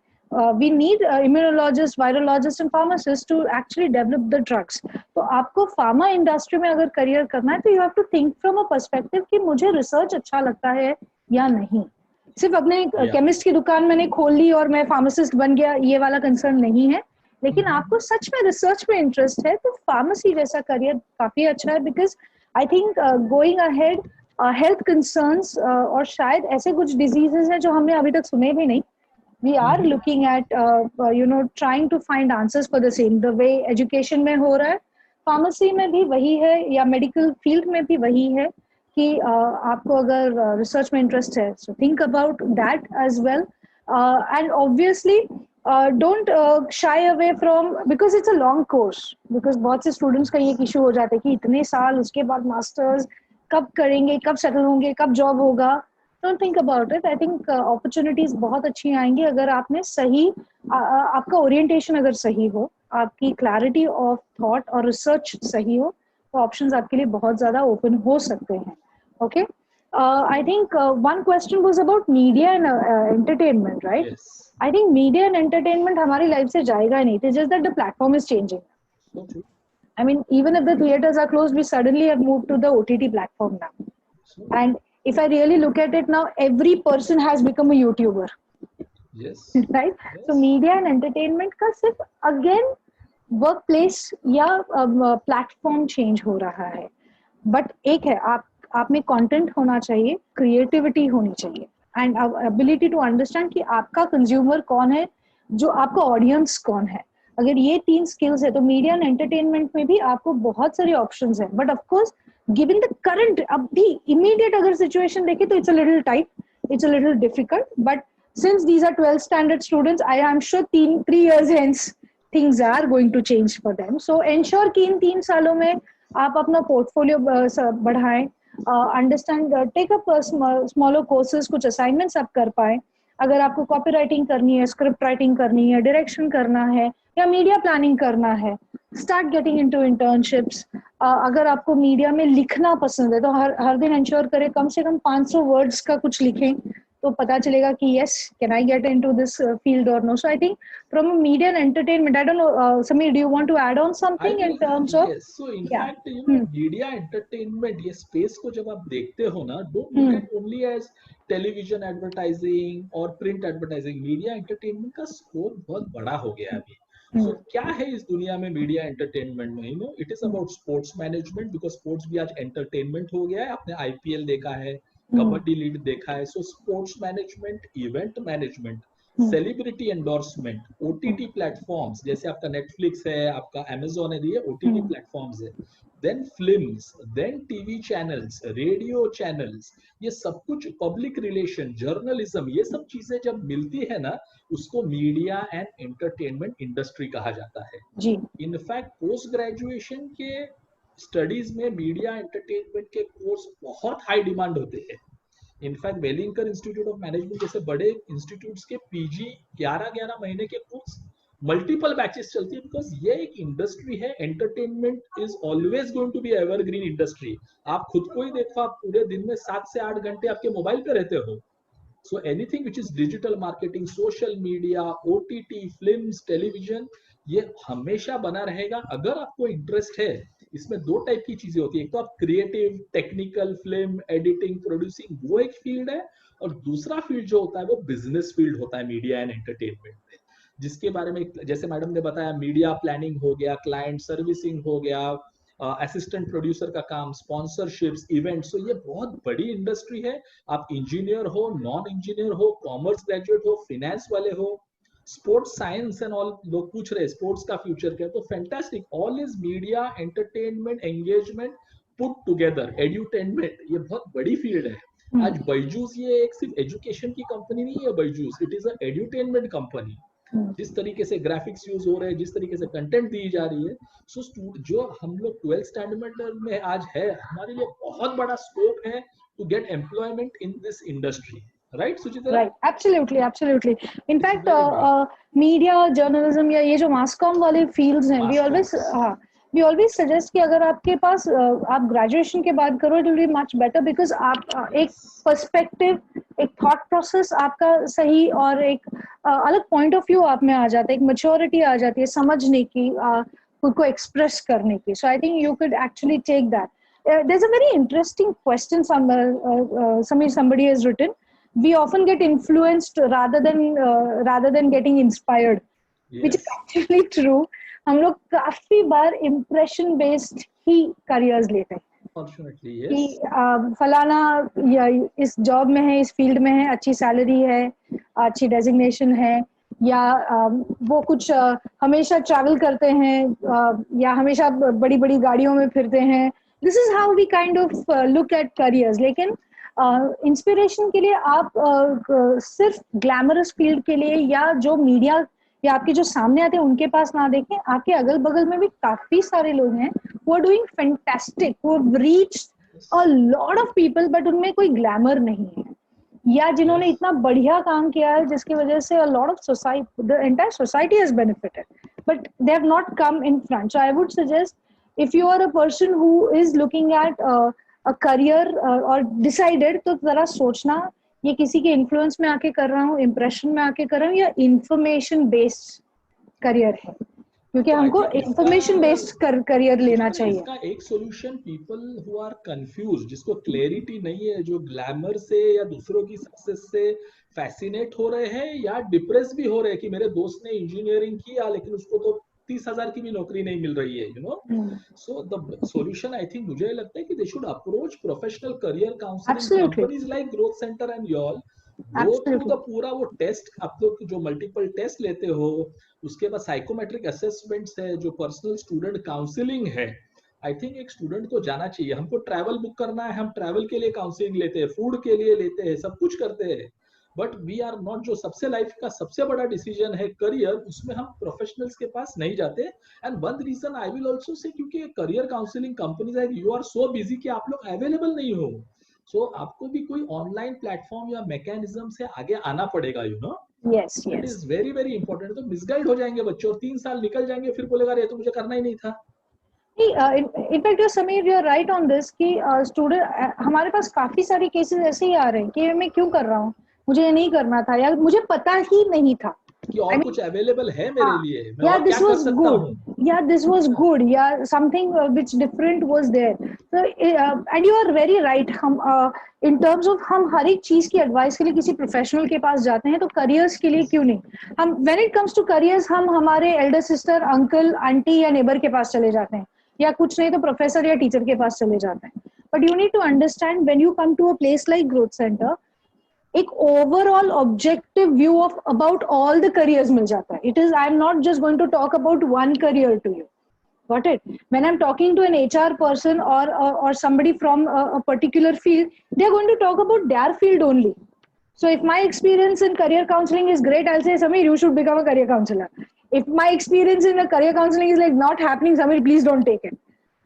we need immunologists, virologists and pharmacists to actually develop the drugs. तो आपको pharma industry में अगर career करना है तो you have to think from a perspective कि मुझे research अच्छा लगता है या नहीं. सिर्फ अपने chemist की दुकान मैंने खोल ली और मैं pharmacist बन गया, ये वाला concern नहीं है. लेकिन आपको सच में research में interest है तो pharmacy जैसा career काफी अच्छा है. Because I think going ahead, health concerns और शायद ऐसे कुछ diseases हैं जो हमने अभी तक सुने भी नहीं. We are looking at, trying to find answers for the same. The way education में हो रहा है, pharmacy में भी वही है, या medical field में भी वही है कि आपको अगर research में interest है, so think about that as well. And obviously, don't shy away from, because it's a long course. Because बहुत से students का ये issue हो जाता है कि इतने साल उसके बाद masters कब करेंगे, कब settle होंगे, कब job होगा. Don't think about it. I think opportunities बहुत अच्छी आएंगी अगर आपने सही, आपका orientation अगर सही हो, आपकी clarity of thought और research सही हो, तो options आपके लिए बहुत ज़्यादा open हो सकते हैं. Okay? I think one question was about media and entertainment, right? Yes. I think media and entertainment हमारी life से जाएगा नहीं. It's just that the platform is changing. Okay. I mean, even if the theaters are closed, we suddenly have moved to the OTT platform now. And if I really look at it now, every person has become a YouTuber. Yes. Right? Yes. So media and entertainment का सिर्फ again workplace या platform change हो रहा है. But एक है, आप में content होना चाहिए, creativity होनी चाहिए, and ability to understand कि आपका consumer कौन है, जो आपका audience कौन है. अगर ये 3 स्किल्स है तो मीडिया एंड एंटरटेनमेंट में भी आपको बहुत सारे ऑप्शंस हैं, but of course given the current अभी इमीडिएट अगर सिचुएशन देखे तो it's a little tight, it's a little difficult, but since these are 12th standard students, I am sure 3 years hence things are going to change for them. So ensure कि इन 3 सालों में आप अपना portfolio बढ़ाएं, understand, take up smaller courses, कुछ assignments आप कर पाए. अगर आपको कॉपी राइटिंग करनी है, स्क्रिप्ट राइटिंग करनी है, डायरेक्शन करना है या मीडिया प्लानिंग करना है, स्टार्ट गेटिंग इनटू इंटर्नशिप्स. अगर आपको मीडिया में लिखना पसंद है तो हर दिन इंश्योर करें कम से कम 500 वर्ड्स का कुछ लिखें, तो पता चलेगा कि yes, can I get into this field और no. So I think from media and entertainment, I don't know Sameer, do you want to add on something in terms of? yes, so in fact you know media entertainment ये space को जब आप देखते हो ना, don't look at only as television advertising और print advertising. Media entertainment का scope बहुत बड़ा हो गया है अभी. So, क्या है इस दुनिया में मीडिया एंटरटेनमेंट में? You know it is about sports management, because sports भी आज एंटरटेनमेंट हो गया है. आपने आईपीएल देखा है, कबड्डी लीग देखा है. So sports management, event management, celebrity endorsement, OTT platforms जैसे आपका नेटफ्लिक्स है, आपका अमेजोन है, ये ओटीटी प्लेटफॉर्म्स है. Then films, then TV channels, radio channels, ये सब कुछ, पब्लिक रिलेशन, जर्नलिज्म, ये सब चीजें जब मिलती है ना, उसको मीडिया एंड एंटरटेनमेंट इंडस्ट्री कहा जाता है जी. इनफैक्ट पोस्ट ग्रेजुएशन के स्टडीज में मीडिया एंटरटेनमेंट के कोर्स बहुत हाई डिमांड होते हैं. In fact Welingkar Institute of Management जैसे बड़े इंस्टीट्यूट्स के पीजी 11-11 महीने के कोर्स, मल्टीपल बैचेस चलती है, बिकॉज ये एक इंडस्ट्री है. Entertainment is always going to be evergreen industry. आप खुद को ही देखो, आप पूरे दिन में 7 से 8 घंटे आपके मोबाइल पे रहते हो. So anything which is digital marketing, social media, OTT, films, television, ये हमेशा बना रहेगा. अगर आपको इंटरेस्ट है, इसमें 2 टाइप की चीजें होती है. एक तो आप creative, technical, film editing, producing, वो एक फील्ड है. और दूसरा फील्ड जो होता है वो बिजनेस फील्ड होता है मीडिया एंड एंटरटेनमेंट में, जिसके बारे में जैसे मैडम ने बताया, मीडिया प्लानिंग हो गया, क्लाइंट सर्विसिंग हो गया, असिस्टेंट प्रोड्यूसर का काम, स्पॉन्सरशिप्स, इवेंट्स. तो ये बहुत बड़ी इंडस्ट्री है. आप इंजीनियर हो, नॉन इंजीनियर हो, कॉमर्स ग्रेजुएट हो, फिनेंस वाले हो, स्पोर्ट्स साइंस एंड ऑल, लोग पूछ रहे स्पोर्ट्स का फ्यूचर क्या है, तो fantastic. All is media entertainment engagement put together, edutainment, ये बहुत बड़ी फील्ड है. आज बायजूस ये एक सिर्फ एजुकेशन की कंपनी नहीं है. Byju's it is a edutainment company. जिस तरीके से ग्राफिक्स यूज हो रहे हैं, जिस तरीके से कंटेंट दी जा रही है, सो जो हम लोग 12th स्टैंडर्ड में आज है, हमारे लिए बहुत बड़ा स्कोप है to get employment in this industry. Right Suchitra? Right, absolutely absolutely. In fact media, journalism या ये जो मास कॉम वाले फील्ड्स हैं, वी ऑलवेज सजेस्ट कि अगर आपके पास आप ग्रेजुएशन के बाद करो, it will be much better, because आप एक पर्सपेक्टिव, एक थॉट प्रोसेस आपका सही और एक अलग पॉइंट ऑफ व्यू आप में आ जाता है, एक मैच्योरिटी आ जाती है समझने की, खुद को एक्सप्रेस करने की. So I think you could actually take that. There's a very interesting question somebody has written. We often get influenced rather than getting inspired, yes. Which is actually true. हम लोग काफी बार impression based ही careers लेते हैं. Fortunately, yes. कि फलाना या इस job में है, इस फील्ड में है, अच्छी सैलरी है, अच्छी डेजिग्नेशन है, या वो कुछ हमेशा ट्रैवल करते हैं, या हमेशा बड़ी बड़ी गाड़ियों में फिरते हैं. This is how we kind of look at careers. लेकिन इंस्पिरेशन के लिए आप सिर्फ ग्लैमरस फील्ड के लिए या जो मीडिया या आपके जो सामने आते हैं उनके पास ना देखें. आपके अगल बगल में भी काफी सारे लोग हैं who are doing fantastic, who have reached a lot of people, but उनमें कोई ग्लैमर नहीं है, या जिन्होंने इतना बढ़िया काम किया है जिसकी वजह से a lot of society, the entire society has benefited, but they have not come in front. So I would suggest, if you are a person who is looking at a career or decided, तो जरा सोचना ये किसी के influence में आके कर रहा हूँ, इम्प्रेशन में आके कर रहा हूँ, या इंफॉर्मेशन बेस्ड करियर है, क्योंकि हमको इंफॉर्मेशन बेस्ड करियर लेना चाहिए. इसका एक solution, people who are confused, जिसको क्लैरिटी नहीं है, जो ग्लैमर से या दूसरों की सक्सेस से फैसिनेट हो रहे हैं या डिप्रेस भी हो रहे हैं कि मेरे दोस्त ने इंजीनियरिंग किया लेकिन उसको तो 30,000 की भी नौकरी नहीं मिल रही है, you know. So the solution, I think, मुझे लगता है कि they should approach professional career counselling companies like Growth centre and your, go through the Absolutely. पूरा वो टेस्ट, आप लोग जो मल्टीपल टेस्ट लेते हो, उसके बाद साइकोमेट्रिक असेसमेंट्स है, जो पर्सनल स्टूडेंट काउंसलिंग है, आई थिंक एक स्टूडेंट को जाना चाहिए। हमको ट्रैवल बुक करना है, हम ट्रैवल के लिए काउंसलिंग लेते हैं, फूड के लिए लेते हैं, सब कुछ करते हैं, बट वी आर नॉट, जो सबसे लाइफ का सबसे बड़ा डिसीजन है करियर, उसमें हम प्रोफेशनल्स के पास नहीं जाते। And one reason I will also say, क्योंकि करियर काउंसलिंग कंपनीज है, यू आर सो बिजी कि आप लोग अवेलेबल नहीं हो। सो आपको भी कोई ऑनलाइन प्लेटफॉर्म या मैकेनिज्म से आगे आना पड़ेगा, you know, Yes, that yes. Is very very important. तो मिसगाइड हो जाएंगे बच्चे और 3 साल निकल जाएंगे, फिर बोलेगा अरे तो मुझे करना ही नहीं था। In fact Sameer, you are right on this कि स्टूडेंट, हमारे पास काफी सारे केसेस ऐसे ही आ रहे हैं कि मैं क्यों कर रहा हूँ, मुझे ये नहीं करना था, या मुझे पता ही नहीं था। कि आई और मीन, कुछ अवेलेबल है मेरे हाँ, लिए, मैं yeah, और क्या this कर was सकता good, हूँ। yeah, this was good, yeah, something which different was there. So and you are very right, हम in terms of हम हर एक चीज की एडवाइस के लिए किसी प्रोफेशनल के पास जाते हैं, तो करियर्स के लिए क्यों नहीं हम, when it comes to careers, हम हमारे एल्डर सिस्टर, अंकल, आंटी या नेबर के पास चले जाते हैं, या कुछ नहीं तो प्रोफेसर या टीचर के पास चले जाते हैं। But you need to understand, when you come to a place like Growth Centre, एक overall objective view of about all the careers मिल जाता है। It is, I am not just going to talk about one career to you, got it? When I'm talking to an HR person or somebody from a particular field, they're going to talk about their field only. So if my experience in career counseling is great, I'll say, Samir, you should become a career counselor. If my experience in a career counseling is like not happening, Samir, please don't take it.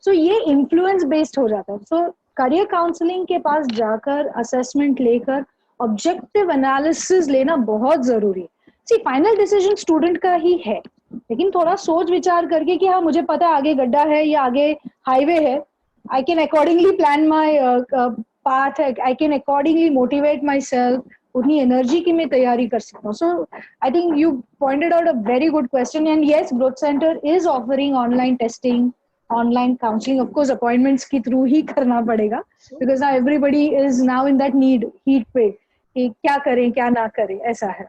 So ये influence based हो जाता है. So career counseling के पास जाकर assessment लेकर objective analysis लेना बहुत जरूरी है. See, final decision student का ही है, लेकिन थोड़ा सोच विचार करके कि हाँ मुझे पता है आगे गड्ढा है या आगे हाईवे है, I can accordingly plan my path, I can accordingly motivate myself, उतनी एनर्जी की मैं तैयारी कर सकता हूँ. So I think you pointed out a very good question, and yes, Growth Centre is offering online testing, online counselling. Of course appointments के through ही करना पड़ेगा, because now everybody is now in that need, हीट पे, कि क्या करें क्या ना करें, ऐसा है,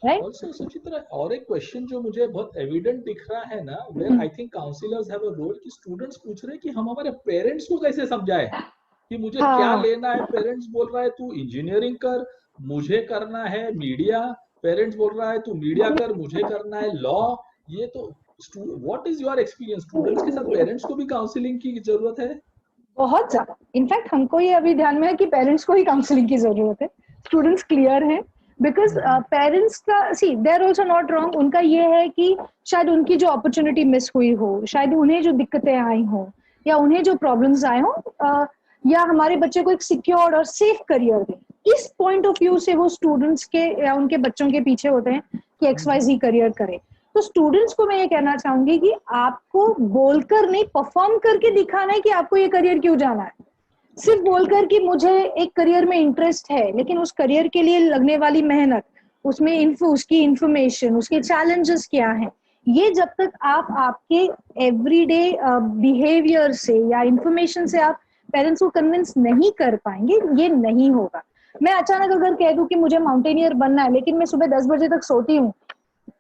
राइट? ऑल्सो सुचित्रा, और एक क्वेश्चन जो मुझे बहुत एविडेंट दिख रहा है ना, where I think counsellors have a role, कि स्टूडेंट्स पूछ रहे हैं कि हम हमारे पेरेंट्स को कैसे समझाए कि मुझे क्या हाँ, लेना है। पेरेंट्स बोल रहा है तू इंजीनियरिंग कर, मुझे करना है मीडिया। पेरेंट्स बोल रहा है तू मीडिया कर, मुझे करना है लॉ। ये तो what is your experience, students के साथ पेरेंट्स को भी काउंसलिंग की जरूरत है? बहुत ज्यादा. इनफैक्ट हमको ये अभी ध्यान में है कि पेरेंट्स को ही काउंसलिंग की जरूरत है. स्टूडेंट्स क्लियर हैं, बिकॉज पेरेंट्स का, see, they are also not wrong. उनका ये है कि शायद उनकी जो अपॉर्चुनिटी मिस हुई हो, शायद उन्हें जो दिक्कतें आई हो, या उन्हें जो प्रॉब्लम्स आए हो, या हमारे बच्चे को एक सिक्योर और सेफ करियर दे, इस पॉइंट ऑफ व्यू से वो स्टूडेंट्स के या उनके बच्चों के पीछे होते हैं कि XYZ करियर करे. तो स्टूडेंट्स को मैं ये कहना चाहूंगी कि आपको बोलकर नहीं, परफॉर्म करके दिखाना है कि आपको ये करियर क्यों जाना है. सिर्फ बोलकर कि मुझे एक करियर में इंटरेस्ट है, लेकिन उस करियर के लिए लगने वाली मेहनत, उसमें उसकी इंफॉर्मेशन, उसके चैलेंजेस क्या हैं, ये जब तक आप आपके एवरीडे बिहेवियर से या इंफॉर्मेशन से आप पेरेंट्स को कन्विंस नहीं कर पाएंगे, ये नहीं होगा. मैं अचानक अगर कह दूं कि मुझे माउंटेनियर बनना है, लेकिन मैं सुबह 10 बजे तक सोती हूँ,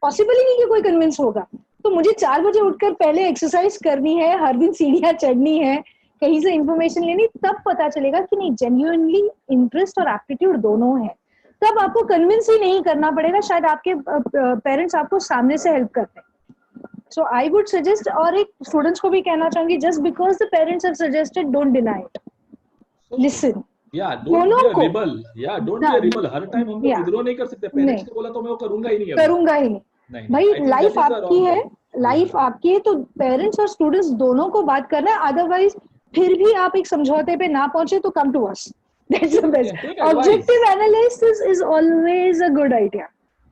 पॉसिबल ही नहीं कि कोई कन्विंस होगा. तो मुझे 4 बजे उठकर पहले एक्सरसाइज करनी है, हर दिन सीढ़ियां चढ़नी है, कहीं से इंफॉर्मेशन लेनी, तब पता चलेगा कि नहीं, जेन्युइनली इंटरेस्ट और एप्टीट्यूड दोनों है. तब आपको कन्विंस ही नहीं करना पड़ेगा, शायद आपके पेरेंट्स आपको सामने से हेल्प करते हैं. सो आई वुड सजेस्ट, और एक स्टूडेंट्स को भी कहना चाहूंगी, just because the parents have suggested, don't deny it, listen. या डोंट बी दोनों अ को, रिबल, या don't be a rebel. Her time हम लोग या विद्रोह नहीं कर सकते, नहीं, पेरेंट्स ने बोला तो मैं वो करूंगा ही नहीं अभी। करूंगा ही नहीं. नहीं नहीं, भाई I think that life is the आपकी रॉन्ग है, वे। लाइफ आपकी है, तो पेरेंट्स और स्टूडेंट्स दोनों को बात करना है. अदरवाइज फिर भी आप एक समझौते पे ना पहुंचे तो come to us, that's the best. Take advice. Objective analysis is always a good idea.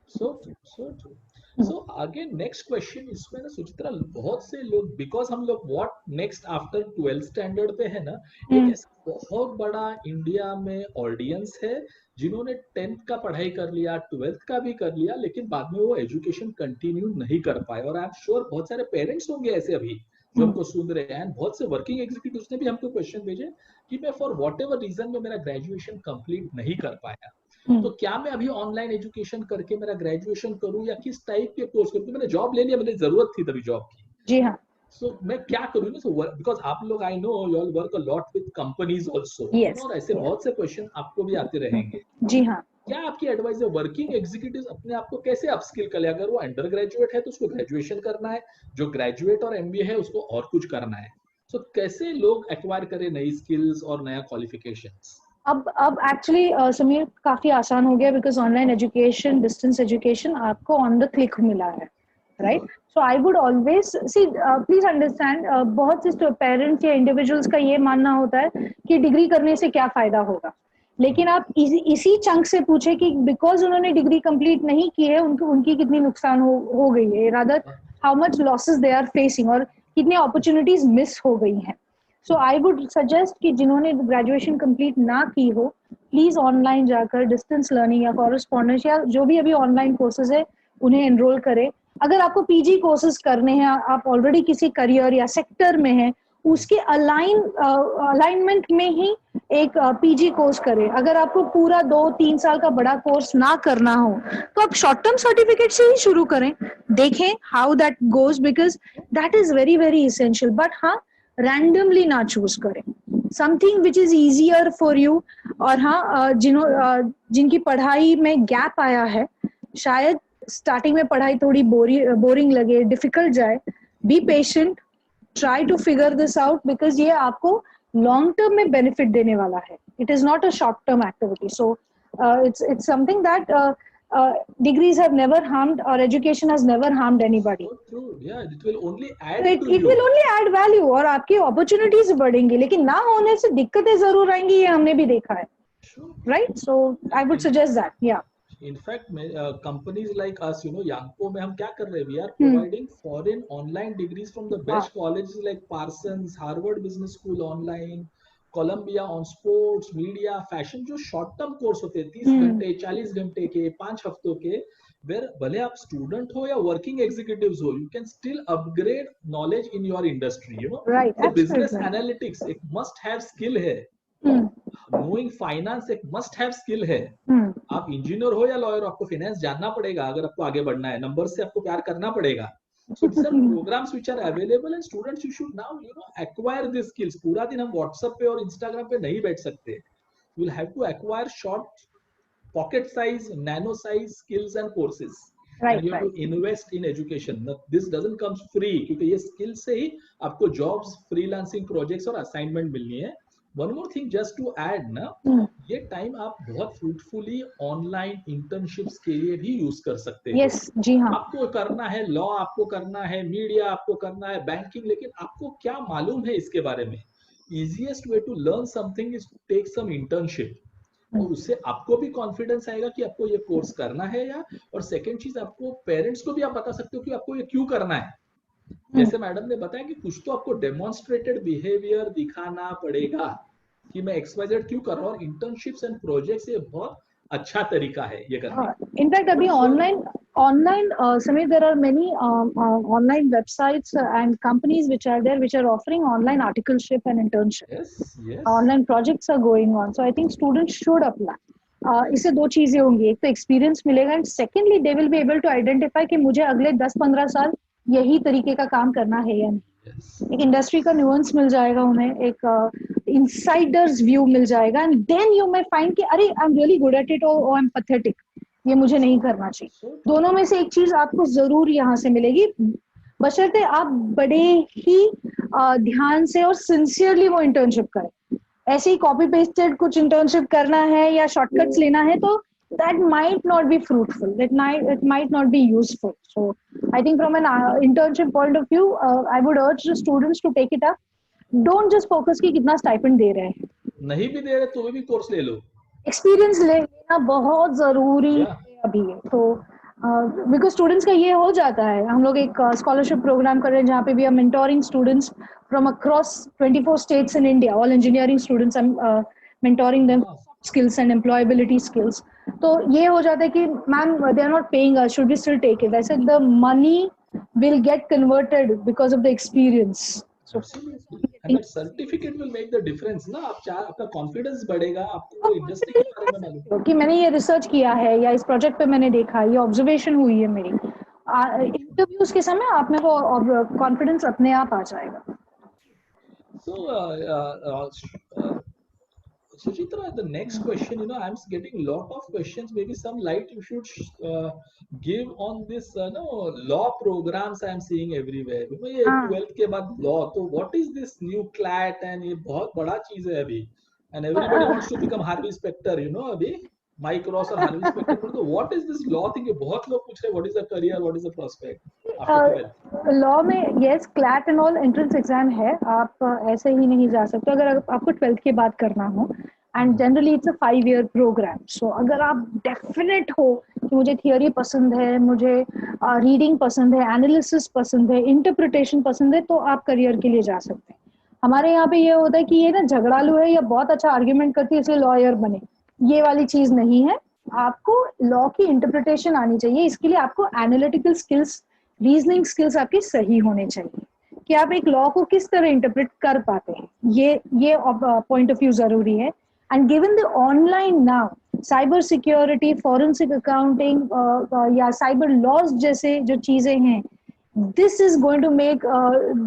So so true. So आगे नेक्स्ट क्वेश्चन, इसमें ना सुचित्रा, बहुत से लोग, बिकॉज हम लोग what next after 12th standard पे है ना, एक ऐसा बहुत बड़ा इंडिया में ऑडियंस है जिन्होंने 10th का पढ़ाई कर लिया, 12th का भी कर लिया, लेकिन बाद में वो एजुकेशन कंटिन्यू नहीं कर पाए. और आई एम श्योर बहुत सारे पेरेंट्स होंगे ऐसे अभी जो हमको सुन रहे हैं, बहुत से वर्किंग एग्जीक्यूटिव्स ने भी हमको क्वेश्चन भेजे कि मैं फॉर वॉट एवर रीजन में मेरा ग्रेजुएशन कंप्लीट नहीं कर पाया, तो क्या मैं अभी ऑनलाइन एजुकेशन करके मेरा ग्रेजुएशन करूं या किस टाइप के कोर्स करूं? तो मैंने जॉब ले लिया, मुझे जरूरत थी तभी जॉब की. जी हाँ. सो मैं क्या करूं ना, बिकॉज आप लोग, I know you all work a lot with companies also, you yes, no, ऐसे बहुत से क्वेश्चन आपको भी आते रहेंगे. जी हाँ. क्या आपकी एडवाइस है? वर्किंग एग्जीक्यूटिव अपने आप को कैसे अपस्किल करें? अगर वो अंडर ग्रेजुएट है तो उसको ग्रेजुएशन करना है, जो ग्रेजुएट और एमबीए है उसको और कुछ करना है, तो कैसे लोग एक्वायर करें नई स्किल्स और नया क्वालिफिकेशंस? अब एक्चुअली समीर काफी आसान हो गया, because online education, distance education आपको ऑन द क्लिक मिला है, right? So I would always see, please understand, बहुत से पेरेंट्स या इंडिविजुअल्स का ये मानना होता है कि डिग्री करने से क्या फायदा होगा, लेकिन आप इसी चंक से पूछे कि बिकॉज उन्होंने डिग्री कंप्लीट नहीं की है उनकी कितनी नुकसान हो गई है, rather how much losses they are facing, और कितनी अपॉर्चुनिटीज मिस हो गई हैं। सो आई वुड सजेस्ट कि जिन्होंने ग्रेजुएशन कंप्लीट ना की हो, प्लीज ऑनलाइन जाकर डिस्टेंस लर्निंग या कॉरेस्पॉन्डेंस या जो भी अभी ऑनलाइन कोर्सेज है उन्हें एनरोल करें। अगर आपको पीजी कोर्सेज करने हैं, आप ऑलरेडी किसी करियर या सेक्टर में हैं, उसके अलाइनमेंट में ही एक पीजी कोर्स करें। अगर आपको पूरा 2-3 साल का बड़ा कोर्स ना करना हो तो आप शॉर्ट टर्म सर्टिफिकेट से ही शुरू करें, देखें how that goes, because that is very very essential. But हाँ, रैंडमली ना चूज करें, something which is easier for you. और हाँ, जिनकी पढ़ाई में गैप आया है, शायद स्टार्टिंग में पढ़ाई थोड़ी बोरिंग लगे, डिफिकल्ट जाए, be patient, try to figure this out, because ये आपको लॉन्ग टर्म में बेनिफिट देने वाला है। It is not a short term activity. So it's something that degrees have never harmed, or education has never harmed anybody. So true. Yeah, it will only add So to it you. will only add value, और आपकी opportunities बढ़ेंगी, लेकिन ना होने से दिक्कतें जरूर आएंगी, ये हमने भी देखा है, Sure. Right? So I would suggest that, या In fact, companies like us, Yanko में हम क्या कर रहे हैं? We are providing foreign online degrees from the best colleges like Parsons, Harvard Business School online, Columbia on sports, media, fashion, जो short term course होते हैं 30 घंटे, 40 घंटे के, 5 हफ्तों के, where भले आप student हो या working executives हो, you can still upgrade knowledge in your industry, right, So business absolutely. analytics एक must have skill है, knowing finance एक must have skill है। आप इंजीनियर हो या लॉयर हो, आपको फाइनेंस जानना पड़ेगा अगर आपको आगे बढ़ना है, नंबर से आपको प्यार करना पड़ेगा। So this are programmes which are available and students you should now acquire this skills. पूरा दिन हम व्हाट्सएप पे और इंस्टाग्राम पे नहीं बैठ सकते, you will have to acquire short pocket size, nano size skills and courses, and you have to invest in education. This doesn't comes free, क्योंकि ये स्किल से ही आपको जॉब्स, फ्रीलांसिंग प्रोजेक्ट्स और असाइनमेंट मिलनी है। One more thing just to add ना, ये टाइम आप बहुत फ्रूटफुली ऑनलाइन इंटर्नशिप्स के लिए भी यूज कर सकते हैं। यस, जी हाँ। आपको करना है लॉ, आपको करना है मीडिया, आपको करना है बैंकिंग, लेकिन आपको क्या मालूम है इसके बारे में? Easiest way to learn something is take some internship. और उससे आपको भी कॉन्फिडेंस आएगा कि आपको ये कोर्स करना है, या और सेकेंड चीज, आपको पेरेंट्स को भी आप बता सकते हो कि आपको ये क्यों करना है। जैसे मैडम ने बताया कि कुछ तो आपको डेमोन्स्ट्रेटेड बिहेवियर दिखाना पड़ेगा कि मैं XYZ क्यों कर रहा हूँ। इंटर्नशिप्स एंड प्रोजेक्ट्स ये बहुत अच्छा तरीका है ये करने। इनफैक्ट अभी online Sameer, there are many online websites and companies which are there which are offering online articleship and internship. Online projects are going on, so I think students should apply. इससे दो चीजें होंगी, एक तो एक्सपीरियंस मिलेगा, and secondly they will be able to identify कि मुझे अगले 10-15 साल यही तरीके का काम करना है या नहीं। एक इंडस्ट्री का न्यूएंस मिल जाएगा उन्हें, एक इनसाइडर्स व्यू मिल जाएगा, and then you may find कि अरे I am really good at it, और आई एम पैथेटिक, ये मुझे नहीं करना चाहिए। दोनों में से एक चीज आपको जरूर यहाँ से मिलेगी, बशर्ते आप बड़े ही ध्यान से और सिंसियरली वो इंटर्नशिप करें। ऐसे ही कॉपी पेस्टेड कुछ इंटर्नशिप करना है या शॉर्टकट्स लेना है तो that might not be fruitful, it might not be useful. So I think from an internship point of view, I would urge the students to take it up. Don't just focus कि कितना stipend दे रहे हैं, नहीं भी दे रहे तो भी course ले लो, एक्सपीरियंस लेना बहुत जरूरी है अभी। तो बिकॉज स्टूडेंट्स का ये हो जाता है, हम लोग एक स्कॉलरशिप प्रोग्राम कर रहे हैं जहाँ पे भी हम mentoring students from across 24 states in India, all engineering students, I am mentoring them skills and employability skills. तो ये हो जाता है कि ma'am they are not paying us, should we still take it? वैसे the money will get converted because of the experience. So and that certificate will make the difference ना। आप आपका कॉन्फिडेंस बढ़ेगा, आपको इंडस्ट्री के बारे में मालूम कि मैंने ये रिसर्च किया है या इस प्रोजेक्ट पे मैंने देखा, ये ऑब्जर्वेशन हुई है मेरी। इंटरव्यूज के समय आप में वो कॉन्फिडेंस अपने आप आ जाएगा। Suchitra, the next question, I'm getting a lot of questions. Maybe some light you should give on this, no, law programs I'm seeing everywhere. ये हाँ 12th के बाद law, तो what is this new CLAT and ये बहुत बड़ा चीज है अभी. And everybody wants to become Harvey Specter, अभी Mike Ross और Harvey Specter. तो what is this law thing? ये बहुत लोग पूछ रहे हैं, what is the career, what is the prospect after 12th? Law में yes CLAT and all entrance exam है. आप ऐसे ही नहीं जा सकते अगर आपको 12th के बाद करना हो. And generally it's a 5-year programme. So अगर आप डेफिनेट हो कि मुझे थियोरी पसंद है, मुझे रीडिंग पसंद है, एनालिसिस पसंद है, इंटरप्रिटेशन पसंद है, तो आप करियर के लिए जा सकते हैं. हमारे यहाँ पे ये होता है कि ये ना झगड़ालू है या बहुत अच्छा आर्ग्यूमेंट करती है इसलिए लॉयर बने, ये वाली चीज नहीं है. आपको लॉ की इंटरप्रिटेशन आनी चाहिए. इसके लिए आपको एनालिटिकल स्किल्स, रीजनिंग स्किल्स आपकी सही होने चाहिए कि आप एक लॉ को किस तरह इंटरप्रेट कर पाते हैं. ये पॉइंट ऑफ व्यू जरूरी है. And given the online now cyber security, forensic accounting या साइबर लॉज जैसे जो चीजें हैं, this is going to make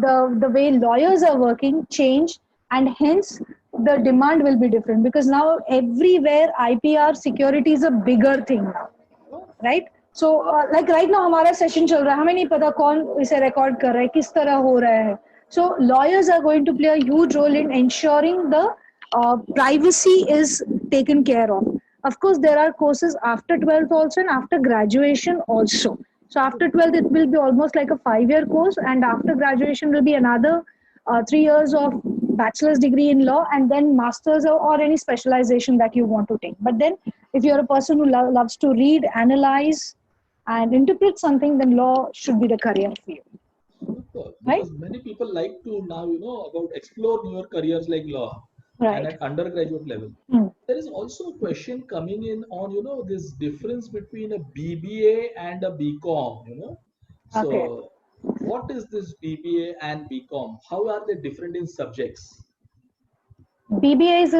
the way lawyers are working change, and hence the demand will be different because now everywhere IPR security is a bigger thing now, right? So like right now हमारा session चल रहा है, हमें नहीं पता कौन इसे record कर रहा है, किस तरह हो रहा है. So lawyers are going to play a huge role in ensuring the privacy is taken care of. Of course there are courses after 12th also and after graduation also. So after 12th, it will be almost like a 5-year course, and after graduation will be another 3 years of bachelor's degree in law, and then master's or any specialization that you want to take. But then, if you're a person who loves to read, analyze, and interpret something, then law should be the career for you. Super. Right? Because many people like to now, about explore newer careers like law. Right. And at undergraduate level. There is also a question coming in on, this difference between a BBA and a BCom, So Okay. what is this BBA and BCom? How are they different in subjects? BBA is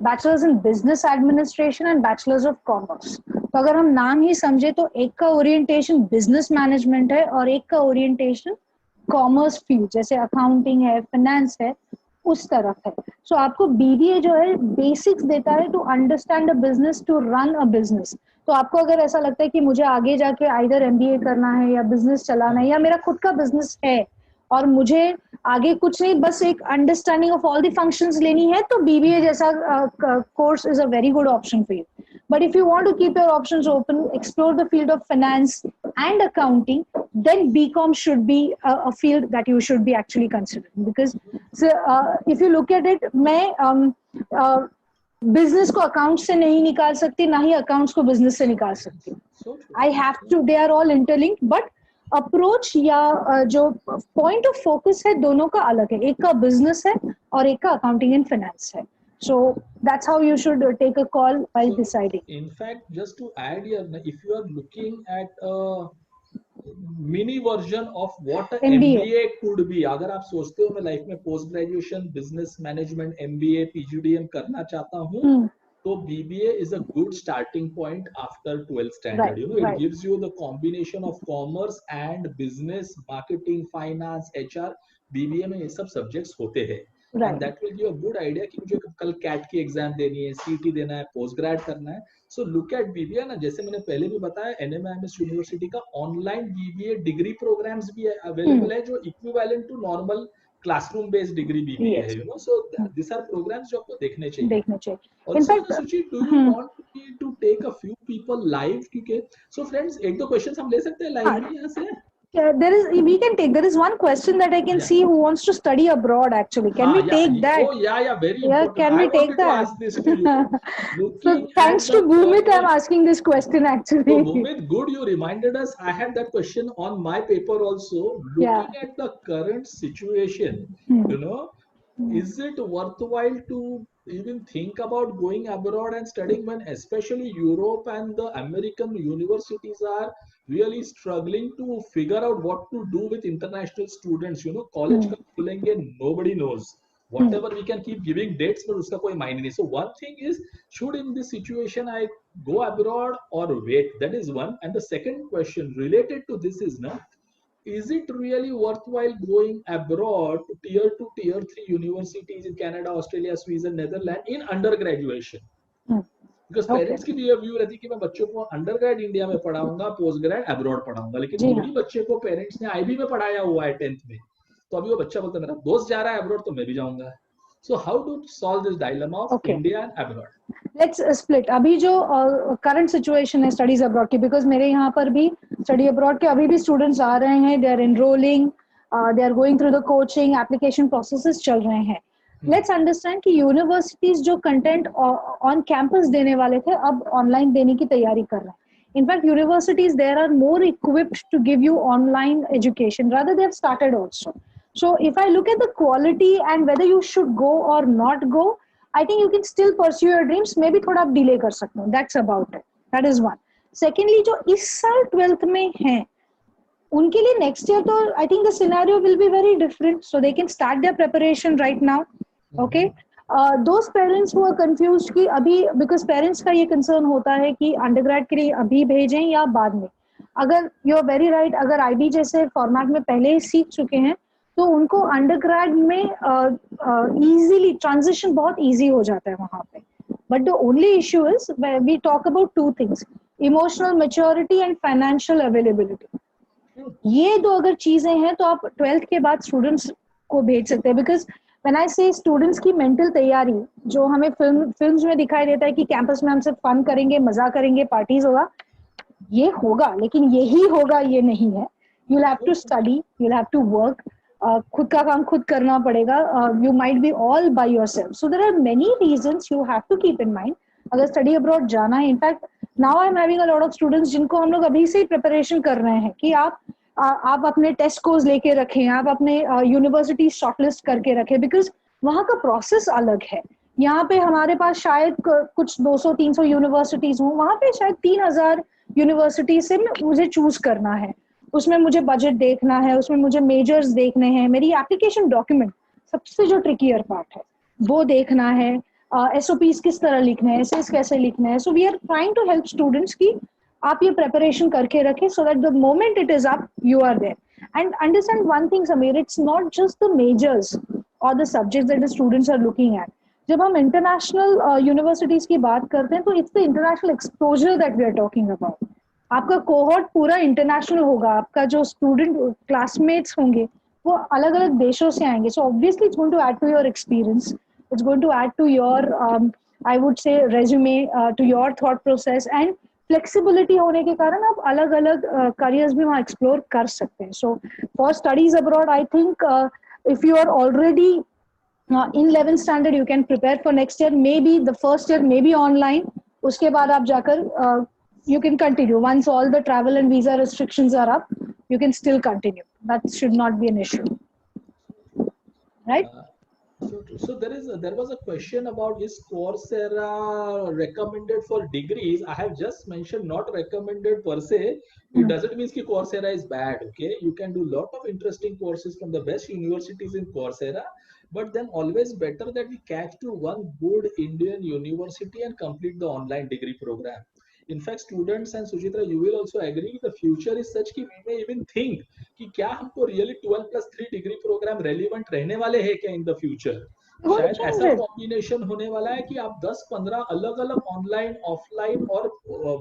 Bachelor's in Business Administration and Bachelor's of Commerce. तो अगर हम नाम ही समझे तो एक का orientation business management है और एक का ओरिएंटेशन कॉमर्स फील्ड, जैसे अकाउंटिंग है, फाइनेंस है, उस तरफ है. सो आपको बीबीए जो है बेसिक्स देता है to understand a business, to run a business. तो आपको अगर ऐसा लगता है कि मुझे आगे जाके आइदर एमबीए करना है या बिजनेस चलाना है या मेरा खुद का बिजनेस है और मुझे आगे कुछ नहीं बस एक understanding of all the functions लेनी है, तो बीबीए जैसा course is a very good option for you. But if you want to keep your options open, explore the field of finance and accounting, then BCom should be a field that you should be actually considering. Because so, if you look at it, मैं business को accounts से नहीं निकाल सकती, ना ही accounts को business से निकाल सकती. I have to, they are all interlinked, but approach या जो पॉइंट ऑफ फोकस है दोनों का अलग है. एक का बिजनेस है और एक का अकाउंटिंग एंड फाइनेंस है. So that's how you should take a call while deciding. In fact, just to add here, if you are looking at a mini version of what a MBA could be, अगर आप सोचते हो मैं life में post graduation business management MBA PGDM करना चाहता हूँ, तो BBA is a good starting point after 12th standard. It gives you the combination of commerce and business, marketing, finance, HR. BBA में ये सब subjects होते हैं. And that will give a good idea कि मुझे कल CAT की exam देनी है, CET देना है, पोस्ट ग्रेड करना है. So look at BBA ना, जैसे मैंने पहले भी बताया, NMIMS यूनिवर्सिटी का ऑनलाइन BBA डिग्री प्रोग्राम्स भी अवेलेबल है जो equivalent to normal classroom based degree BBA है. So these are programs जो आपको देखने चाहिए. Also, Suchi, do you want me to take a few people live? क्योंकि so friends, एक दो questions हम ले सकते हैं लाइव में यहाँ से. We can take. There is one question that I can see who wants to study abroad. Actually, can we take that? Oh yeah, very important. Can we take that? To ask this to you. So thanks to Bhumit, I'm asking this question actually. So Bhumit, good you reminded us. I had that question on my paper also. Looking at the current situation, is it worthwhile to even think about going abroad and studying when especially Europe and the American universities are really struggling to figure out what to do with international students? College कब खुलेंगे, nobody knows. Whatever we can keep giving dates, but उसका कोई मायने नहीं. So one thing is, should in this situation I go abroad or wait? That is one. And the second question related to this is, is it really worthwhile going abroad to tier 2, tier 3 universities in Canada, Australia, Sweden, Netherlands in undergraduation? Because Okay. Parents की भी view रहती है कि मैं बच्चों को under grade India में पढ़ाऊंगा, पोस्ट ग्रेड अब्रॉड पढ़ाऊंगा, लेकिन जी हाँ. वही बच्चे को पेरेंट्स ने आईबी में पढ़ाया हुआ है 10th में, तो अभी वो बच्चा बोलता है मेरा दोस्त जा रहा है अब्रॉड तो मैं भी जाऊंगा. So how to solve this dilemma of Okay. India and abroad? Let's split. अभी जो करंट सिचुएशन है स्टडीज अब्रॉड की, बिकॉज मेरे यहाँ पर भी स्टडी अब्रॉड के अभी भी स्टूडेंट्स आ रहे हैं, they are enrolling, they are going through the coaching, application processes चल रहे हैं. लेट्स अंडरस्टैंड कि यूनिवर्सिटीज जो कंटेंट ऑन कैंपस देने वाले थे अब ऑनलाइन देने की तैयारी कर रहे हैं. In fact universities there are more equipped to give you online education, rather they have started also. So if I look at the quality and whether you should go or not go, I think you can still pursue your dreams. Maybe थोड़ा आप delay कर सकते हो. That's about it. That is one. Secondly, जो इस साल 12th में हैं, उनके लिए next year तो I think the scenario will be very different. So they can start their preparation right now. Okay. Those parents who are confused कि अभी, because parents का ये concern होता है कि undergrad के लिए अभी भेजें या बाद में. अगर you are very right, अगर IB जैसे format में पहले ही सीख चुके हैं तो उनको अंडरग्रेड में इजीली ट्रांजिशन बहुत इजी हो जाता है वहां पे. But the only issue is we talk about two things, emotional maturity and financial availability. ये दो अगर चीजें हैं तो आप 12th के बाद स्टूडेंट्स को भेज सकते हैं. बिकॉज व्हेन आई से स्टूडेंट्स की मेंटल तैयारी, जो हमें फिल्म्स में दिखाई देता है कि कैंपस में हम सिर्फ फन करेंगे, मजा करेंगे, पार्टीज होगा, ये होगा लेकिन यही होगा ये नहीं है. You will have to study, you will have to work, खुद का काम खुद करना पड़ेगा. You might be all by yourself. So there are many reasons you have to keep in mind अगर स्टडी अब्रॉड जाना है. In fact now I am having a lot of students जिनको हम लोग अभी से ही प्रिपरेशन कर रहे हैं कि आप अपने टेस्ट स्कोर्स लेके रखें, आप अपने यूनिवर्सिटी शॉर्टलिस्ट करके रखें, बिकॉज वहाँ का प्रोसेस अलग है. यहाँ पे हमारे पास शायद कुछ 200-300 यूनिवर्सिटीज हों, वहाँ पे शायद 3000 यूनिवर्सिटी से मुझे चूज करना है. उसमें मुझे बजट देखना है, उसमें मुझे मेजर्स देखने हैं, मेरी एप्लीकेशन डॉक्यूमेंट सबसे जो ट्रिकियर पार्ट है वो देखना है, एसओपीज किस तरह लिखना है, एसएस कैसे लिखना है. So we are trying to help students की आप ये प्रिपरेशन करके रखें so that the moment it is up you are there. And understand one thing Sameer, it's not just the majors or the subjects that the students are looking at. जब हम international universities की बात करते हैं तो it's the international exposure that we are talking about. आपका cohort पूरा international होगा, आपका जो स्टूडेंट क्लासमेट्स होंगे वो अलग अलग देशों से आएंगे. So obviously it's going to add to your experience, it's going to add to your I would say resume, to your thought process. And flexibility होने के कारण आप अलग अलग करियर्स भी वहाँ एक्सप्लोर कर सकते हैं. So for studies abroad I think if you are already in 11th standard you can prepare for next year, maybe the first year maybe online, उसके बाद आप जाकर you can continue once all the travel and visa restrictions are up, you can still continue. That should not be an issue, right? So there was a question about is Coursera recommended for degrees. I have just mentioned not recommended per se. It doesn't mean that Coursera is bad. Okay, you can do lot of interesting courses from the best universities in Coursera, but then always better that we catch to one good Indian university and complete the online degree program. In fact, students and Suchitra, you will also agree the future is such कि we may even think कि क्या हमको really 12+3 degree programme relevant रहने वाले हैं क्या in the future. शायद ऐसा कॉम्बिनेशन होने वाला है कि आप 10-15 अलग अलग ऑनलाइन, ऑफलाइन और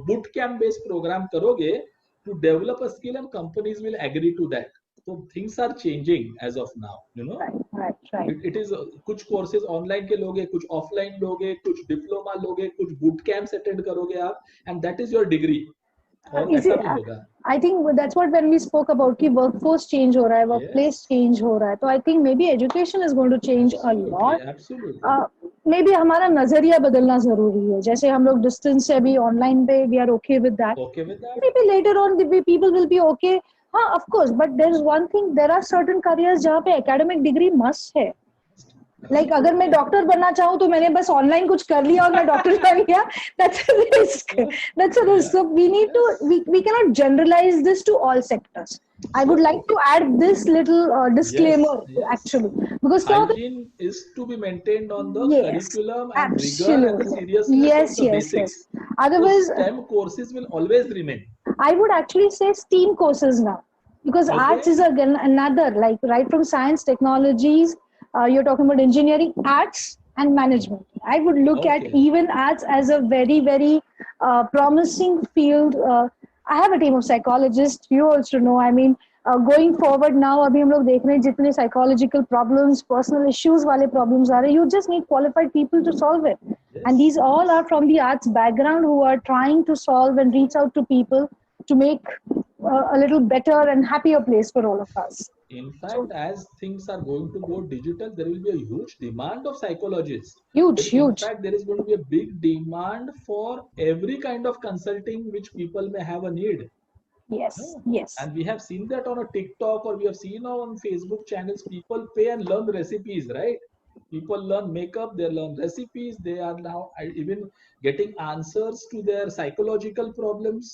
बूट कैंप बेस्ड प्रोग्राम करोगे to develop a skill and companies will agree to that. So things are changing as of now, you know. Right. It is कुछ courses online के लोगे, कुछ offline लोगे, कुछ diploma लोगे, कुछ boot camps attend करोगे आप, and that is your degree. और ऐसा भी होगा. I think that's what when we spoke about कि workforce change हो रहा है, workplace change हो रहा है, तो I think maybe education is going to change a lot. Absolutely. Maybe हमारा नजरिया बदलना जरूरी है. जैसे हम लोग distance से अभी online पे we are okay with that. Okay with that. Maybe later on the people will be okay. हाँ, of course, but there is one thing, there are certain careers जहाँ पे academic degree must है. Like अगर मैं doctor बनना चाहूँ तो मैंने बस ऑनलाइन कुछ कर लिया और मैं डॉक्टर बन गया, that's a risk. That's a risk. So we need to, we cannot generalize this to all sectors. I would like to add this little disclaimer actually, because hygiene is to be maintained on the curriculum and rigor and the seriousness of the basics. Otherwise, STEM courses will always remain. I would actually say STEAM courses now. because arts is again another, like right from science, technologies, you're talking about engineering, arts and management. I would look at Okay. even arts as a very, very promising field. I have a team of psychologists, you also know. I mean, going forward now, अभी हम लोग देख रहे हैं जितने psychological problems, personal issues वाले problems आ रहे हैं, you just need qualified people to solve it. And Yes. these all are from the arts background who are trying to solve and reach out to people to make a little better and happier place for all of us. In So fact, as things are going to go digital, there will be a huge demand of psychologists. huge, In huge. fact, there is going to be a big demand for every kind of consulting which people may have a need. Yes, No? yes. And we have seen that on a TikTok, or we have seen on Facebook channels, people pay and learn recipes, right? People learn makeup, they learn recipes, they are now even getting answers to their psychological problems.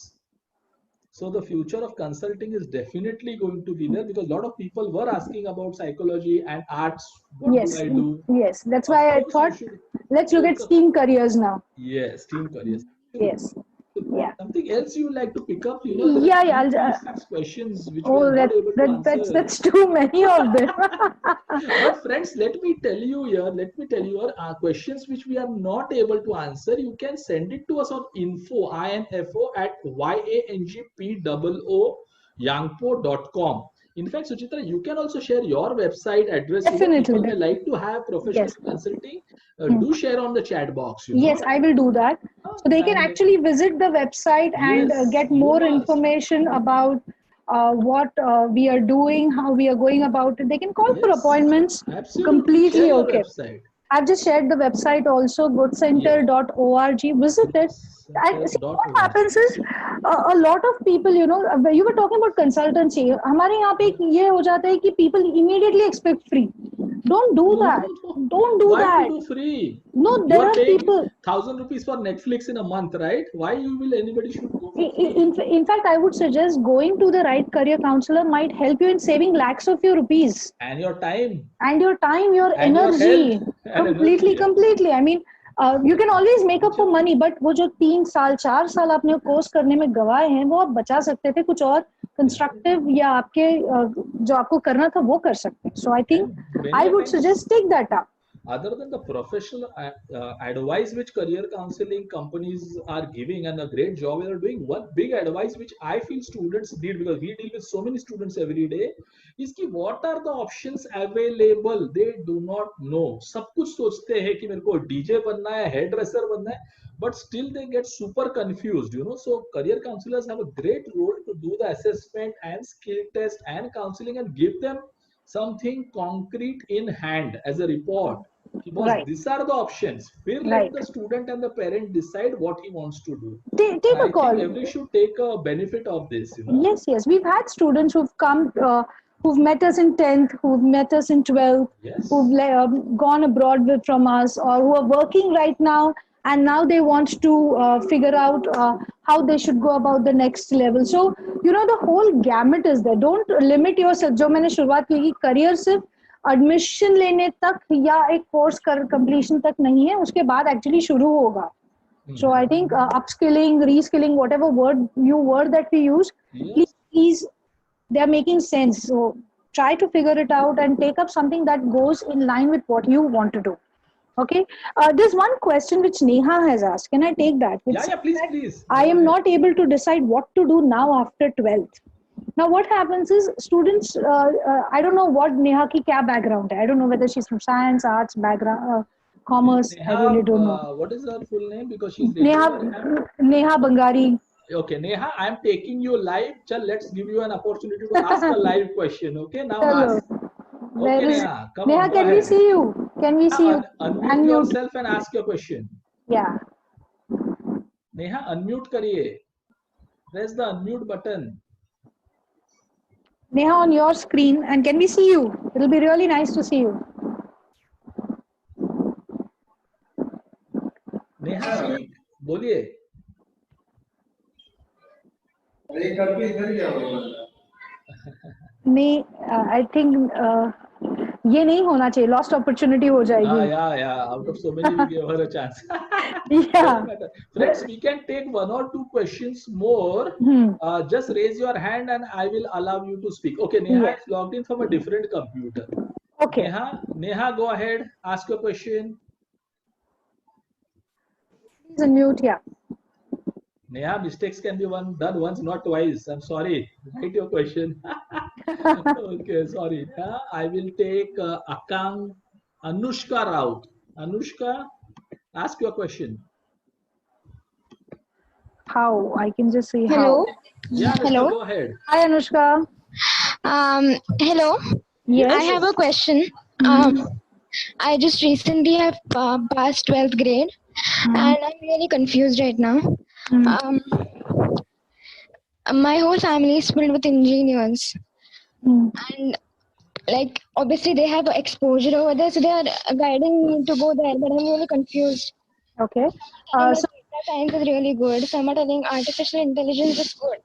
So the future of consulting is definitely going to be there, because a lot of people were asking about psychology and arts. What do Yes, I do? yes. That's Of why I course, you thought should let's look at focus. STEAM careers now. Yes, team careers. Actually. Yes, So yeah. something else you like to pick up? There are Yeah, yeah. three, six questions which we are Oh, not able to answer. that's too many of them. But friends, let me tell you here, questions which we are not able to answer, you can send it to us on info at yangpoo yangpo.com. In fact, Suchitra, you can also share your website address. Definitely, People may definitely. like to have professional Yes. consulting. Hmm. Do share on the chat box, Yes, I will do that. So they can and actually visit the website and yes, get you more must. information about what we are doing, how we are going about it. They can call for Yes, appointments. absolutely. Share Completely your okay. website. I've just shared the website also, Yeah, goodcenter.org. Visit it. I see what center.org. happens is a lot of people, you were talking about consultancy. हमारे यहाँ पे एक ये हो जाता है कि people immediately expect free. Don't do No, that. no, no. Don't do Why to that. do free? No, You there are are paying people. 1,000 rupees for Netflix in a month, right? Why you will anybody should go for free? In fact, I would suggest going to the right career counselor might help you in saving lakhs of your rupees And your time and your time, your and your health energy. and energy. Completely, Yes. completely. I mean, you can always make up for Future. money, but वो जो 3 साल 4 साल आपने course करने में गवाए हैं वो आप बचा सकते थे कुछ और Yeah. कंस्ट्रक्टिव या आपके जो आपको करना था वो कर सकते हैं. So I think And many I a would times, suggest take that up. other than the professional advice which career counseling companies are giving, and a great job they are doing, one big advice which I feel students need, because we deal with so many students every day, is कि what are the options available. They do not know. सब कुछ सोचते हैं कि मेरे को DJ बनना है, हेयर ड्रेसर बनना है, but still they get super confused. So career counselors have a great role to do the assessment and skill test and counseling, and give them something concrete in hand as a report. Boss, Right, these are the options. We'll let right. the student and the parent decide what he wants to do. Take And a I think call. every should take a benefit of this. Yes, yes. We've had students who've come, who've met us in 10th, who've met us in 12th, Yes. who've gone abroad from us, or who are working right now, and now they want to figure out how they should go about the next level. So, the whole gamut is there. Don't limit yourself. जो मैंने शुरुआत की कि career सिर्फ admission लेने तक या एक course completion तक नहीं है, उसके बाद actually शुरू होगा. So I think upskilling, reskilling, whatever word that we use, Yes. please, they are making sense. So try to figure it out and take up something that goes in line with what you want to do. Okay. There's one question which Neha has asked. Can I take that? Which Yeah, says yeah, please, that please. I Go am ahead. not able to decide what to do now after 12th. Now, what happens is students, I don't know what Neha ki kya background hai. I don't know whether she's from science, arts, background, commerce. I Neha, really don't know. what is her full name? Because she's Neha, raising her hand. Neha Bangari. Okay, Neha, I'm taking you live. Chal, let's give you an opportunity to ask a live question. Okay, now Hello. ask. Where Okay, is Neha, come on, Neha? go Can we ahead. see you? Can we see you? Unmute Unmute. yourself and ask your question. Yeah. Neha, unmute करिए. Press the unmute button. Neha on your screen, and can we see you? It'll be really nice to see you. Neha, speak. बोलिए. Me, I think ये नहीं होना चाहिए, lost opportunity हो जाएगी. Yeah. Out of so many, we gave her a chance. Yeah. Doesn't matter. Friends, we can take one or two questions more. Hmm. Just raise your hand and I will allow you to speak. Okay, Neha Yes. is logged in from a different computer. Okay. Neha, go ahead. Ask your question. Please unmute. Yeah. Neha, mistakes can be done once, not twice. I'm sorry. Write your question. Okay, sorry. I will take Anushka Raut. Anushka, ask your question. How? I can just say Hello. how. Yeah, Anushka, Hello. go ahead. Hi, Anushka. Hello. Yes. I have a question. I just recently have passed 12th grade, and I'm really confused right now. Um, my whole family is filled with engineers, and like obviously they have exposure over there, so they are guiding me to go there. But I'm really confused. Okay. Telling So that data science is really good. Some are telling artificial intelligence is good.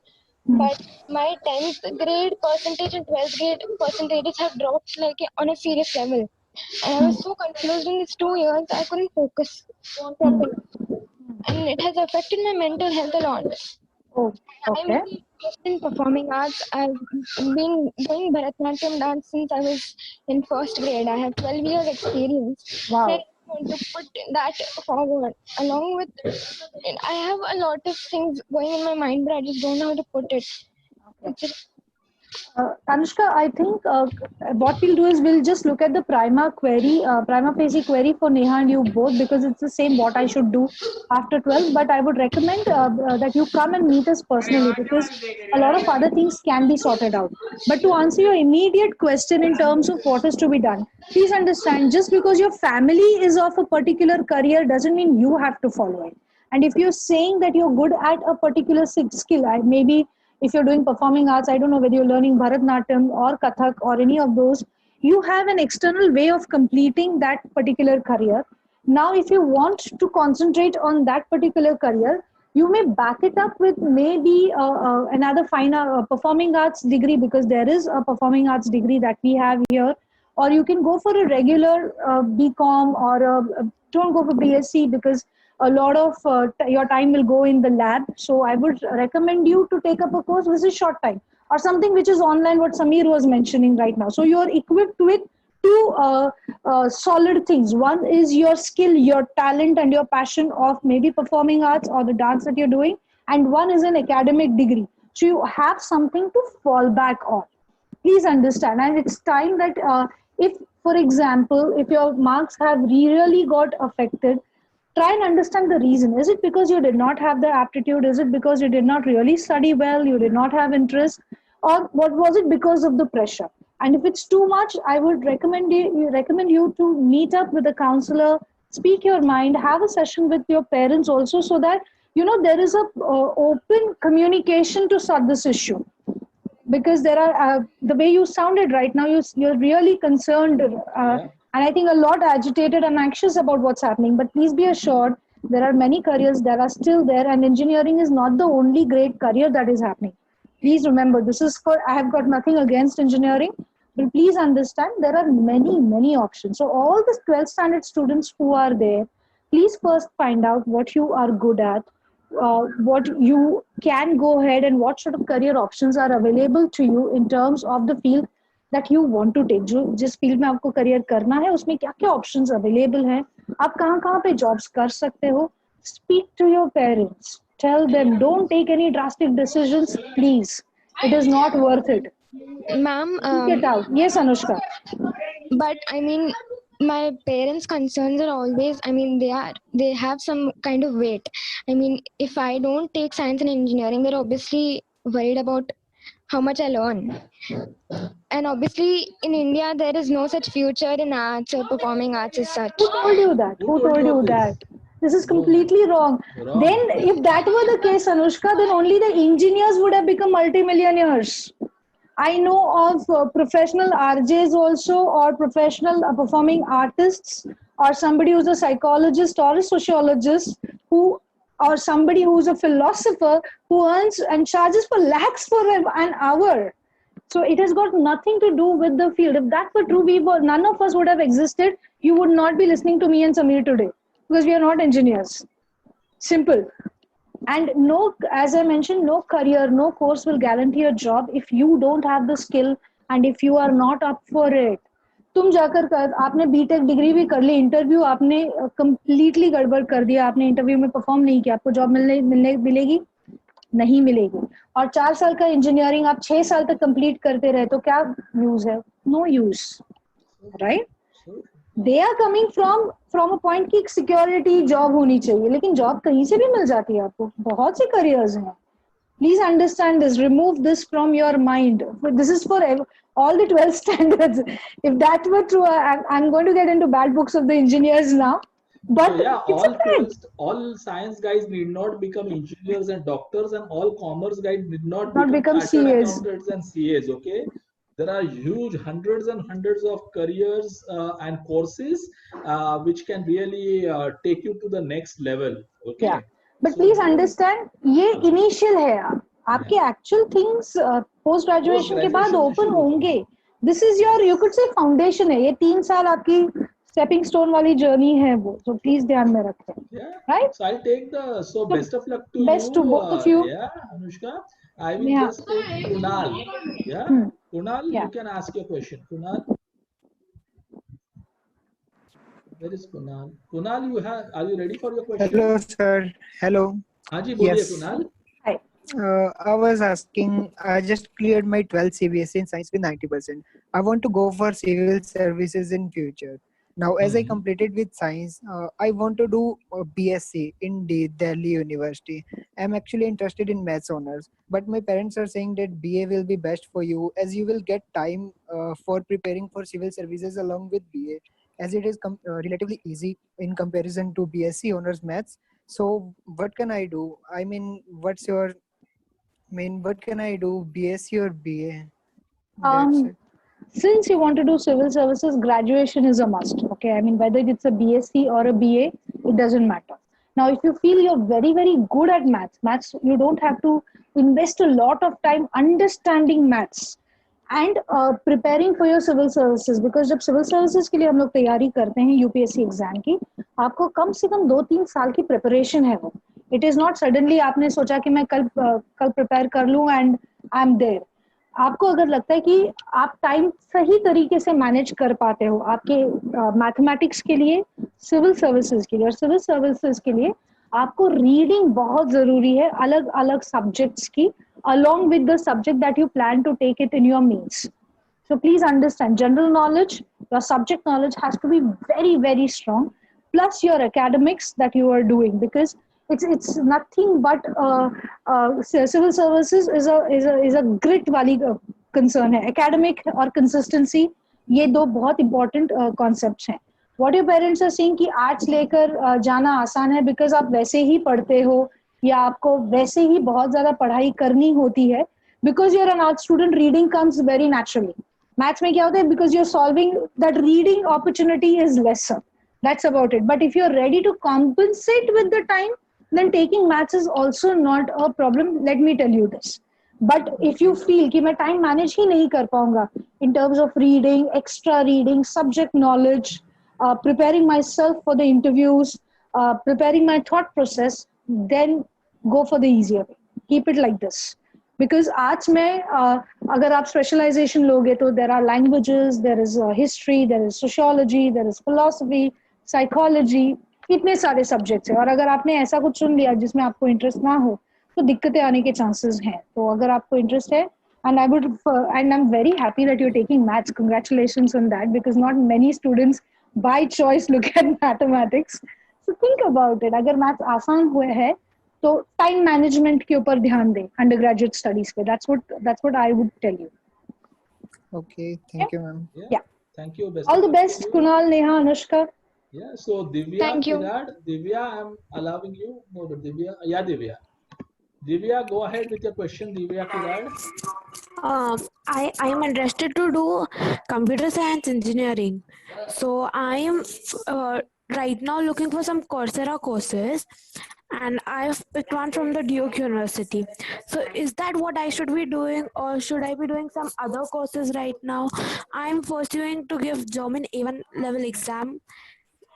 But my 10th grade percentage and 12th grade percentages have dropped like on a serious level. And I was so confused in these 2 years, I couldn't focus properly. And it has affected my mental health a lot. oh, I'm okay. really interested in performing arts. I've been doing Bharatanatyam dance since I was in first grade. I have 12 years experience. Wow. I want to put that forward. Along with, I have a lot of things going in my mind, but I just don't know how to put it. Okay. Anushka, I think what we'll do is we'll just look at the prima facie query for Neha and you both, because it's the same what I should do after 12. But I would recommend that you come and meet us personally, because a lot of other things can be sorted out. But to answer your immediate question in terms of what is to be done, please understand, just because your family is of a particular career doesn't mean you have to follow it. And if you're saying that you're good at a particular skill, maybe if you're doing performing arts, I don't know whether you're learning Bharatanatyam or Kathak or any of those, you have an external way of completing that particular career. Now, if you want to concentrate on that particular career, you may back it up with maybe another fine performing arts degree, because there is a performing arts degree that we have here. Or you can go for a regular BCom, or don't go for BSc, because a lot of your time will go in the lab. So I would recommend you to take up a course which is short time, or something which is online, what Samir was mentioning right now. So you're equipped with two solid things. One is your skill, your talent, and your passion of maybe performing arts or the dance that you're doing, and one is an academic degree. So you have something to fall back on. Please understand, and it's time that if, for example, if your marks have really got affected, try and understand the reason. Is it because you did not have the aptitude? Is it because you did not really study well, you did not have interest, or what was it, because of the pressure? And if it's too much, I would recommend you to meet up with a counselor, speak your mind, have a session with your parents also, so that there is a open communication to sort this issue. Because there are the way you sounded right now, you're really concerned, and I think a lot agitated and anxious about what's happening. But please be assured, there are many careers that are still there, and engineering is not the only great career that is happening. Please remember, this is for, I have got nothing against engineering, but please understand, there are many options. So all the 12th standard students who are there, please first find out what you are good at, what you can go ahead, and what sort of career options are available to you in terms of the field that you want to take. जो जिस field में आपको career करना है, उसमें क्या क्या options available हैं, आप कहाँ कहाँ पे जॉब्स कर सकते हो. Speak to your parents, tell them, don't take any drastic decisions, please. It is not worth it. Ma'am, Speak it out. Yes, Anushka. but I mean, my parents' concerns are always, I mean, they have some kind of weight. I mean, if I don't take science and engineering, they're obviously worried about how much I learn. And obviously, in India, there is no such future in arts or performing arts as such. Who told you that? Who told you that? This is No, completely wrong. wrong. Then, if that were the case, Anushka, then only the engineers would have become multimillionaires. I know of professional RJs also, or professional performing artists, or somebody who's a psychologist or a sociologist, who, or somebody who's a philosopher, who earns and charges for lakhs for an hour. So it has got nothing to do with the field. If that were true, none of us would have existed. You would not be listening to me and Samir today because we are not engineers. Simple. And no, as I mentioned, no career, no course will guarantee a job if you don't have the skill and if you are not up for it. तुम जाकर आपने BTech degree भी कर ली, interview आपने completely गड़बड़ कर दिया, आपने इंटरव्यू में परफॉर्म नहीं किया, आपको जॉब मिलेगी नहीं मिलेगी. और 4 साल का इंजीनियरिंग आप 6 साल तक कंप्लीट करते रहे तो क्या यूज है? No use, right? They are coming from a point की सिक्योरिटी जॉब होनी चाहिए, लेकिन जॉब कहीं से भी मिल जाती है आपको. बहुत से करियर्स हैं. Please understand this. Remove this from your mind. This is for all the 12 standards. If that were true, I'm going to get into bad books of the engineers now. But So, yeah, it's a fact. all science guys need not become engineers and doctors, and all commerce guys need not become chartered CAs. accountants and CAs. Okay, there are huge hundreds and hundreds of careers and courses which can really take you to the next level. Okay. Yeah. But So please don't- understand, ये initial है. आपके actual things post graduation के बाद Post-graduation open शुरू होंगे. This is your, you could say foundation है. ये 3 साल आपकी स्टेपिंग स्टोन वाली जर्नी है वो. तो प्लीज ध्यान में रखें. Yeah. Right? So I'll take so best of luck to Best you. to both of you. Yeah, Anushka. I will Yeah. just take Kunal. Yeah. Kunal, Yeah. you can ask your question. Kunal. Where is Kunal? Kunal, are you ready for your question? Hello, sir. Hello. हाँ जी बोलिए Yes. Kunal. Hi. I was asking, I just cleared my 12th CBSE in science with 90%. I want to go for civil services in future. Now, as I Mhm. completed with science, I want to do BSc in Delhi University. I'm actually interested in maths honors, but my parents are saying that BA will be best for you as you will get time for preparing for civil services along with BA, as it is relatively easy in comparison to BSc honors maths. So what can I do? I mean, what can I do? BSc or BA? That's it. Since you want to do civil services, graduation is a must. Okay, I mean, whether it's a BSc or a BA, it doesn't matter. Now, if you feel you're very, very good at maths, you don't have to invest a lot of time understanding maths and preparing for your civil services. Because जब civil services के लिए हम लोग तैयारी करते हैं UPSC exam की, आपको कम से कम 2-3 साल की प्रिपरेशन है वो. इट इज नॉट सडनली आपने सोचा कि मैं कल प्रिपेयर कर लूँ एंड आई एम देयर. आपको अगर लगता है कि आप टाइम सही तरीके से मैनेज कर पाते हो आपके मैथमेटिक्स के लिए, सिविल सर्विसेज के लिए, और सिविल सर्विसेज के लिए आपको रीडिंग बहुत जरूरी है अलग अलग सब्जेक्ट्स की, along with the subject that you plan to take it in your means. So please understand, general knowledge, your subject knowledge has to be very, very strong, plus your academics that you are doing, because it's nothing but civil services is a grit वाली concern है. Academic और consistency ये दो बहुत important concepts हैं. What your parents are saying कि arts लेकर जाना आसान है because आप वैसे ही पढ़ते हो या आपको वैसे ही बहुत ज़्यादा पढ़ाई करनी होती है, because you're an art student, reading comes very naturally. Maths में क्या होता है, because you're solving, that reading opportunity is lesser. That's about it. But if you're ready to compensate with the time, then taking maths is also not a problem. Let me tell you this. But if you feel कि मैं time manage ही नहीं कर पाऊंगा in terms of reading, extra reading, subject knowledge, preparing myself for the interviews, preparing my thought process, then go for the easier way. Keep it like this. Because arts में अगर आप specialization लोगे तो there are languages, there is history, there is sociology, there is philosophy, psychology, इतने सारे subjects हैं. और अगर आपने ऐसा कुछ चुन लिया जिसमें आपको इंटरेस्ट ना हो तो दिक्कतें आने के चांसेस हैं. तो अगर आपको इंटरेस्ट है, and I'm very happy that you're taking maths. Congratulations on that, because not many students by choice look at mathematics. So think about it. अगर maths आसान हुए है तो टाइम मैनेजमेंट के ऊपर ध्यान दें अंडर ग्रेजुएट स्टडीज पे. that's what I would tell you. Okay, thank you, ma'am. Yeah. Thank you. All the best, Kunal, Neha, Anushka. Yeah. So Divya, Thank you. Divya, I'm allowing you. No, but Divya. Yeah, Divya. Divya, go ahead with your question. Divya Kirad. I am interested to do computer science engineering. So I am right now looking for some Coursera courses, and I've picked one from the Duke University. So is that what I should be doing, or should I be doing some other courses right now? I'm pursuing to give German A1 level exam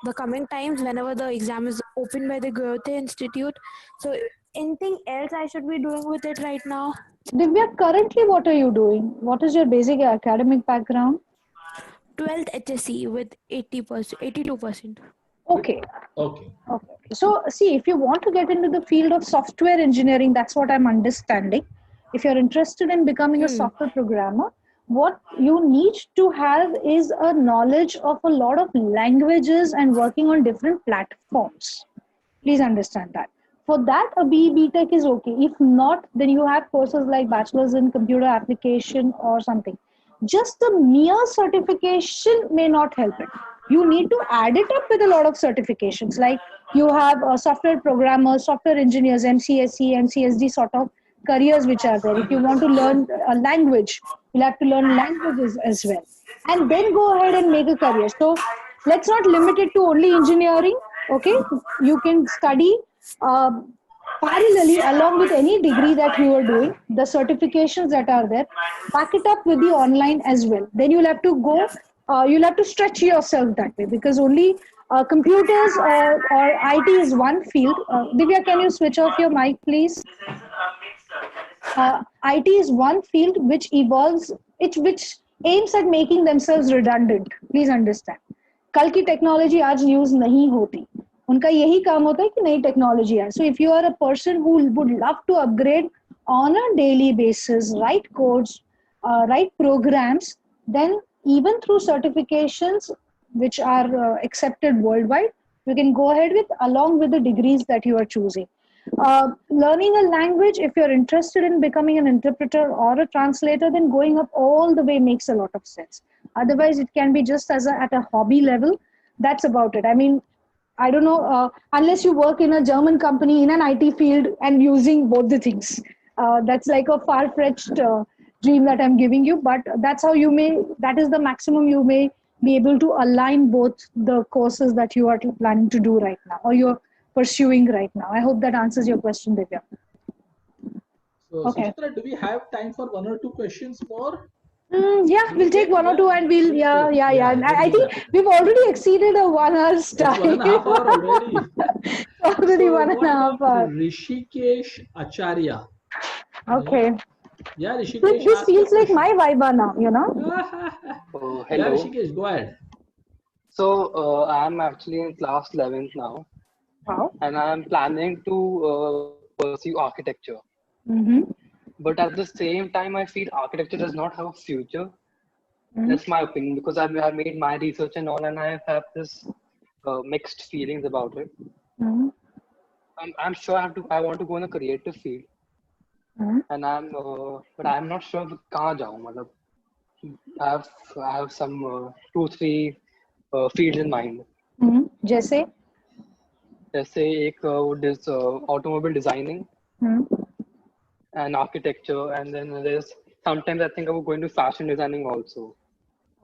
the coming times whenever the exam is opened by the Goethe Institute. So anything else I should be doing with it right now? Divya, currently what are you doing? What is your basic academic background? 12th HSC with 80%, 82%. Okay. Okay. Okay. So, see, if you want to get into the field of software engineering, that's what I'm understanding. If you're interested in becoming a software programmer, what you need to have is a knowledge of a lot of languages and working on different platforms. Please understand that. For that, a BE Tech is okay. If not, then you have courses like Bachelor's in Computer Application or something. Just the mere certification may not help it. You need to add it up with a lot of certifications. Like you have software programmers, software engineers, MCSE, MCSD sort of careers which are there. If you want to learn a language, you'll have to learn languages as well. And then go ahead and make a career. So let's not limit it to only engineering. Okay, you can study uh, parallelly along with any degree that you are doing, the certifications that are there, back it up with the online as well. Then you'll have to go, you'll have to stretch yourself that way, because only computers or IT is one field. Divya, can you switch off your mic, please? IT is one field which evolves, which aims at making themselves redundant. Please understand. कल की technology आज use नहीं होती, उनका यही काम होता है कि नई टेक्नोलॉजी है. So if you are a person who would love to upgrade on a daily basis, write codes, write programs, then even through certifications which are accepted worldwide, you can go ahead with along with the degrees that you are choosing. Learning a language, if you're interested in becoming an interpreter or a translator, then going up all the way makes a lot of sense. Otherwise, it can be just at a hobby level. That's about it. I mean, I don't know, unless you work in a German company in an IT field and using both the things. That's like a far-fetched dream that I'm giving you, but that's how that is the maximum you may be able to align both the courses that you are planning to do right now or you're pursuing right now. I hope that answers your question, Divya. So, Okay. Suchitra, do we have time for one or two questions more? Yeah, we'll take one or two and we'll, yeah. I think we've already exceeded a 1 hour's time. It's 1.5 hours already. Already So one and a what half about hours. Rishikesh Acharya? Okay. Yeah, So Rishikesh, this ask your feels like question. my vibe now, you know? Oh, Yeah, hello. Rishikesh, go ahead. So I'm actually in class 11th now, Wow. and I'm planning to pursue architecture. Mm-hmm. But at the same time, I feel architecture does not have a future. Mm-hmm. That's my opinion because I've made my research and all, and I have this mixed feelings about it. Mm-hmm. I'm sure I want to go in a creative field, Mm-hmm. and but I'm not sure कहाँ जाऊँ मतलब. I have some 2-3 fields in mind. Mm-hmm. जैसे? जैसे एक automobile designing Mm-hmm. and architecture, and then there's sometimes I think about going to fashion designing also.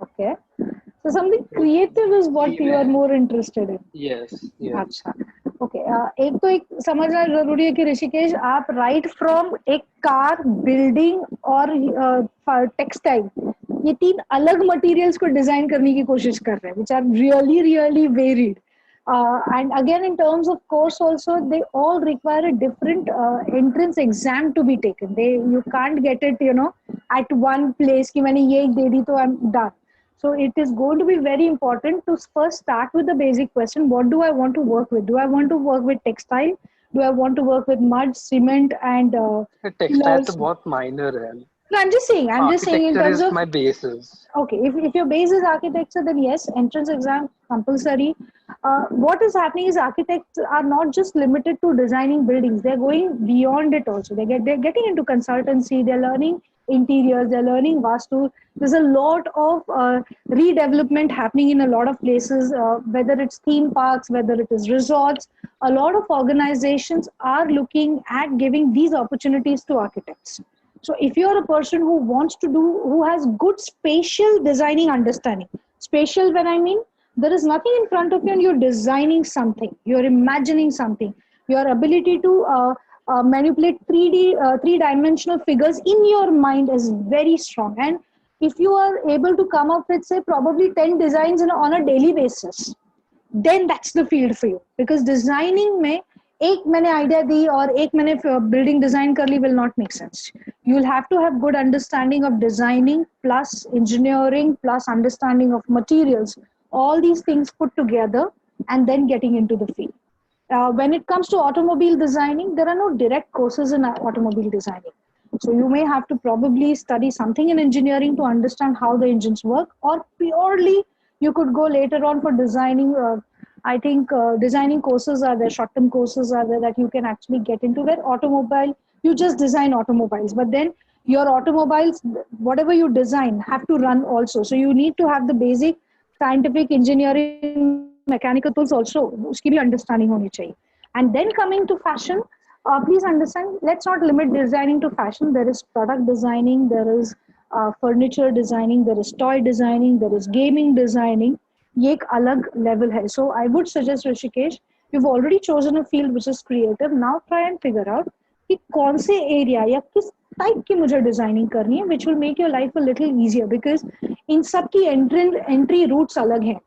Okay. So something creative is what you are more interested in. Yes, yes. अच्छा. Okay, एक तो एक समझना जरूरी है कि ऋषिकेश आप right from एक कार, बिल्डिंग और टेक्सटाइल, ये 3 अलग मटेरियल्स को डिजाइन करने की कोशिश कर रहे हैं, which are really really varied. And again, in terms of course also, they all require a different entrance exam to be taken. You can't get it, you know, at one place कि मैंने ये दे दी तो I'm done. So it is going to be very important to first start with the basic question: what do I want to work with? Do I want to work with textile? Do I want to work with mud, cement, and Textile pillars? तो बहुत minor है. No, I'm just saying in Architecture terms is of, my basis. okay, if your base is architecture, then yes, entrance exam compulsory. What is happening is architects are not just limited to designing buildings; they're going beyond it also. They're getting into consultancy. They're learning interiors. They're learning vastu. There's a lot of redevelopment happening in a lot of places, whether it's theme parks, whether it is resorts. A lot of organizations are looking at giving these opportunities to architects. So if you're a person who has good spatial designing understanding, spatial when I mean, there is nothing in front of you and you're designing something, you're imagining something. Your ability to manipulate 3-dimensional figures in your mind is very strong. And if you are able to come up with, say, probably 10 designs on a daily basis, then that's the field for you. Because designing में एक मैंने idea दी और एक मैंने building design कर ली will not make sense. You'll have to have good understanding of designing plus engineering plus understanding of materials. All these things put together and then getting into the field. When it comes to automobile designing, there are no direct courses in automobile designing. So you may have to probably study something in engineering to understand how the engines work, or purely you could go later on for designing. I think designing courses are there, short-term courses are there that you can actually get into, where automobile, you just design automobiles, but then your automobiles, whatever you design, have to run also. So you need to have the basic scientific engineering, mechanical tools also, uski bhi understanding honi chahiye. And then coming to fashion, please understand, let's not limit designing to fashion. There is product designing, there is furniture designing, there is toy designing, there is gaming designing. ये एक अलग level है. So I would suggest, Rishikesh, you've already chosen a field which is creative. Now try and figure out कि कौन से area या किस type की मुझे designing करनी है, which will make your life a little easier, because इन सब की entry routes अलग हैं,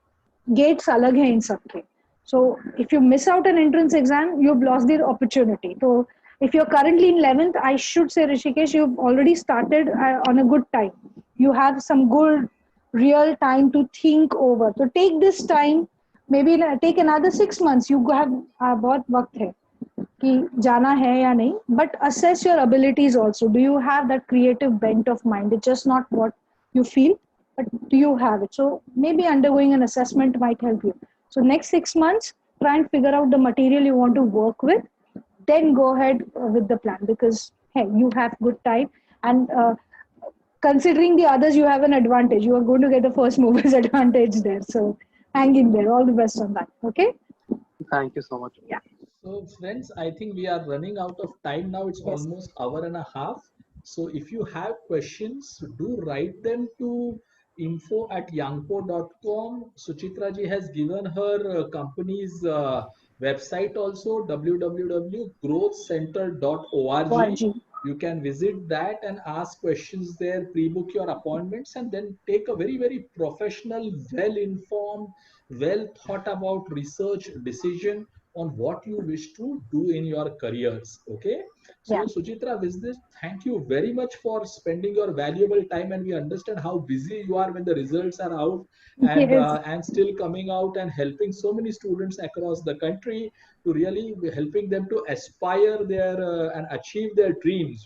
gates अलग हैं इन सब के. So if you miss out an entrance exam, you've lost the opportunity. So if you're currently in 11th, I should say, Rishikesh, you've already started on a good time. You have some good real time to think over. So take this time, maybe take another 6 months. You have बहुत वक्त है कि जाना है या नहीं. But assess your abilities also. Do you have that creative bent of mind? It's just not what you feel, but do you have it? So maybe undergoing an assessment might help you. So next 6 months, try and figure out the material you want to work with. Then go ahead with the plan, because hey, you have good time, and considering the others, you have an advantage. You are going to get the first movers advantage there. So hang in there. All the best on that. Okay. Thank you so much. Yeah. So friends, I think we are running out of time now. It's Yes. almost hour and a half. So if you have questions, do write them to info@yangpo.com. Suchitra ji has given her company's website also, www.growthcenter.org. ORG. You can visit that and ask questions there, pre-book your appointments, and then take a very, very professional, well-informed, well thought about research decision on what you wish to do in your careers. Okay. So Yeah. Suchitra, with this, thank you very much for spending your valuable time, and we understand how busy you are when the results are out, and Yes. and still coming out and helping so many students across the country to really be helping them to aspire their and achieve their dreams.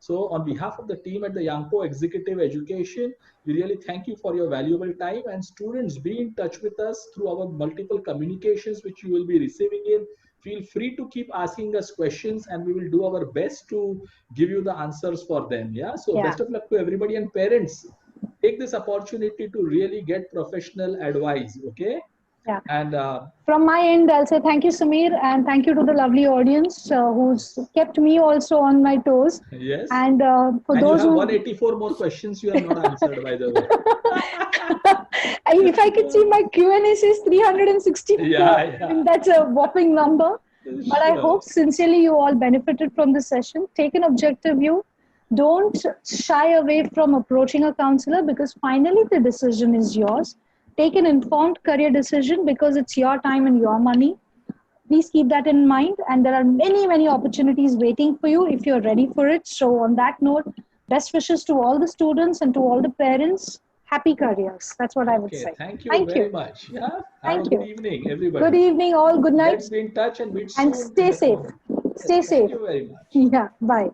So on behalf of the team at the Yangpo Executive Education, we really thank you for your valuable time, and students, be in touch with us through our multiple communications which you will be receiving in. Feel free to keep asking us questions, and we will do our best to give you the answers for them. Yeah. So Yeah. best of luck to everybody, and parents, take this opportunity to really get professional advice. Okay. Yeah. And From my end, I'll say thank you, Sameer, and thank you to the lovely audience who's kept me also on my toes. yes. And for And those you have who 184 more questions you have not answered, by the way. if I could see my Q&A says 364, Yeah. and that's a whopping number. But I Sure. hope sincerely you all benefited from this session. Take an objective view. Don't shy away from approaching a counselor, because finally the decision is yours. Take an informed career decision, because it's your time and your money. Please keep that in mind. And there are many, many opportunities waiting for you if you're ready for it. So on that note, best wishes to all the students and to all the parents. Happy careers. That's what I would Okay, say. thank you Thank very you. much. Yeah. Have Thank a good you. evening, everybody. Good evening, all. Good night. Let's be in touch and meet And soon. stay safe. Stay Thank safe. you very much. Yeah. Bye.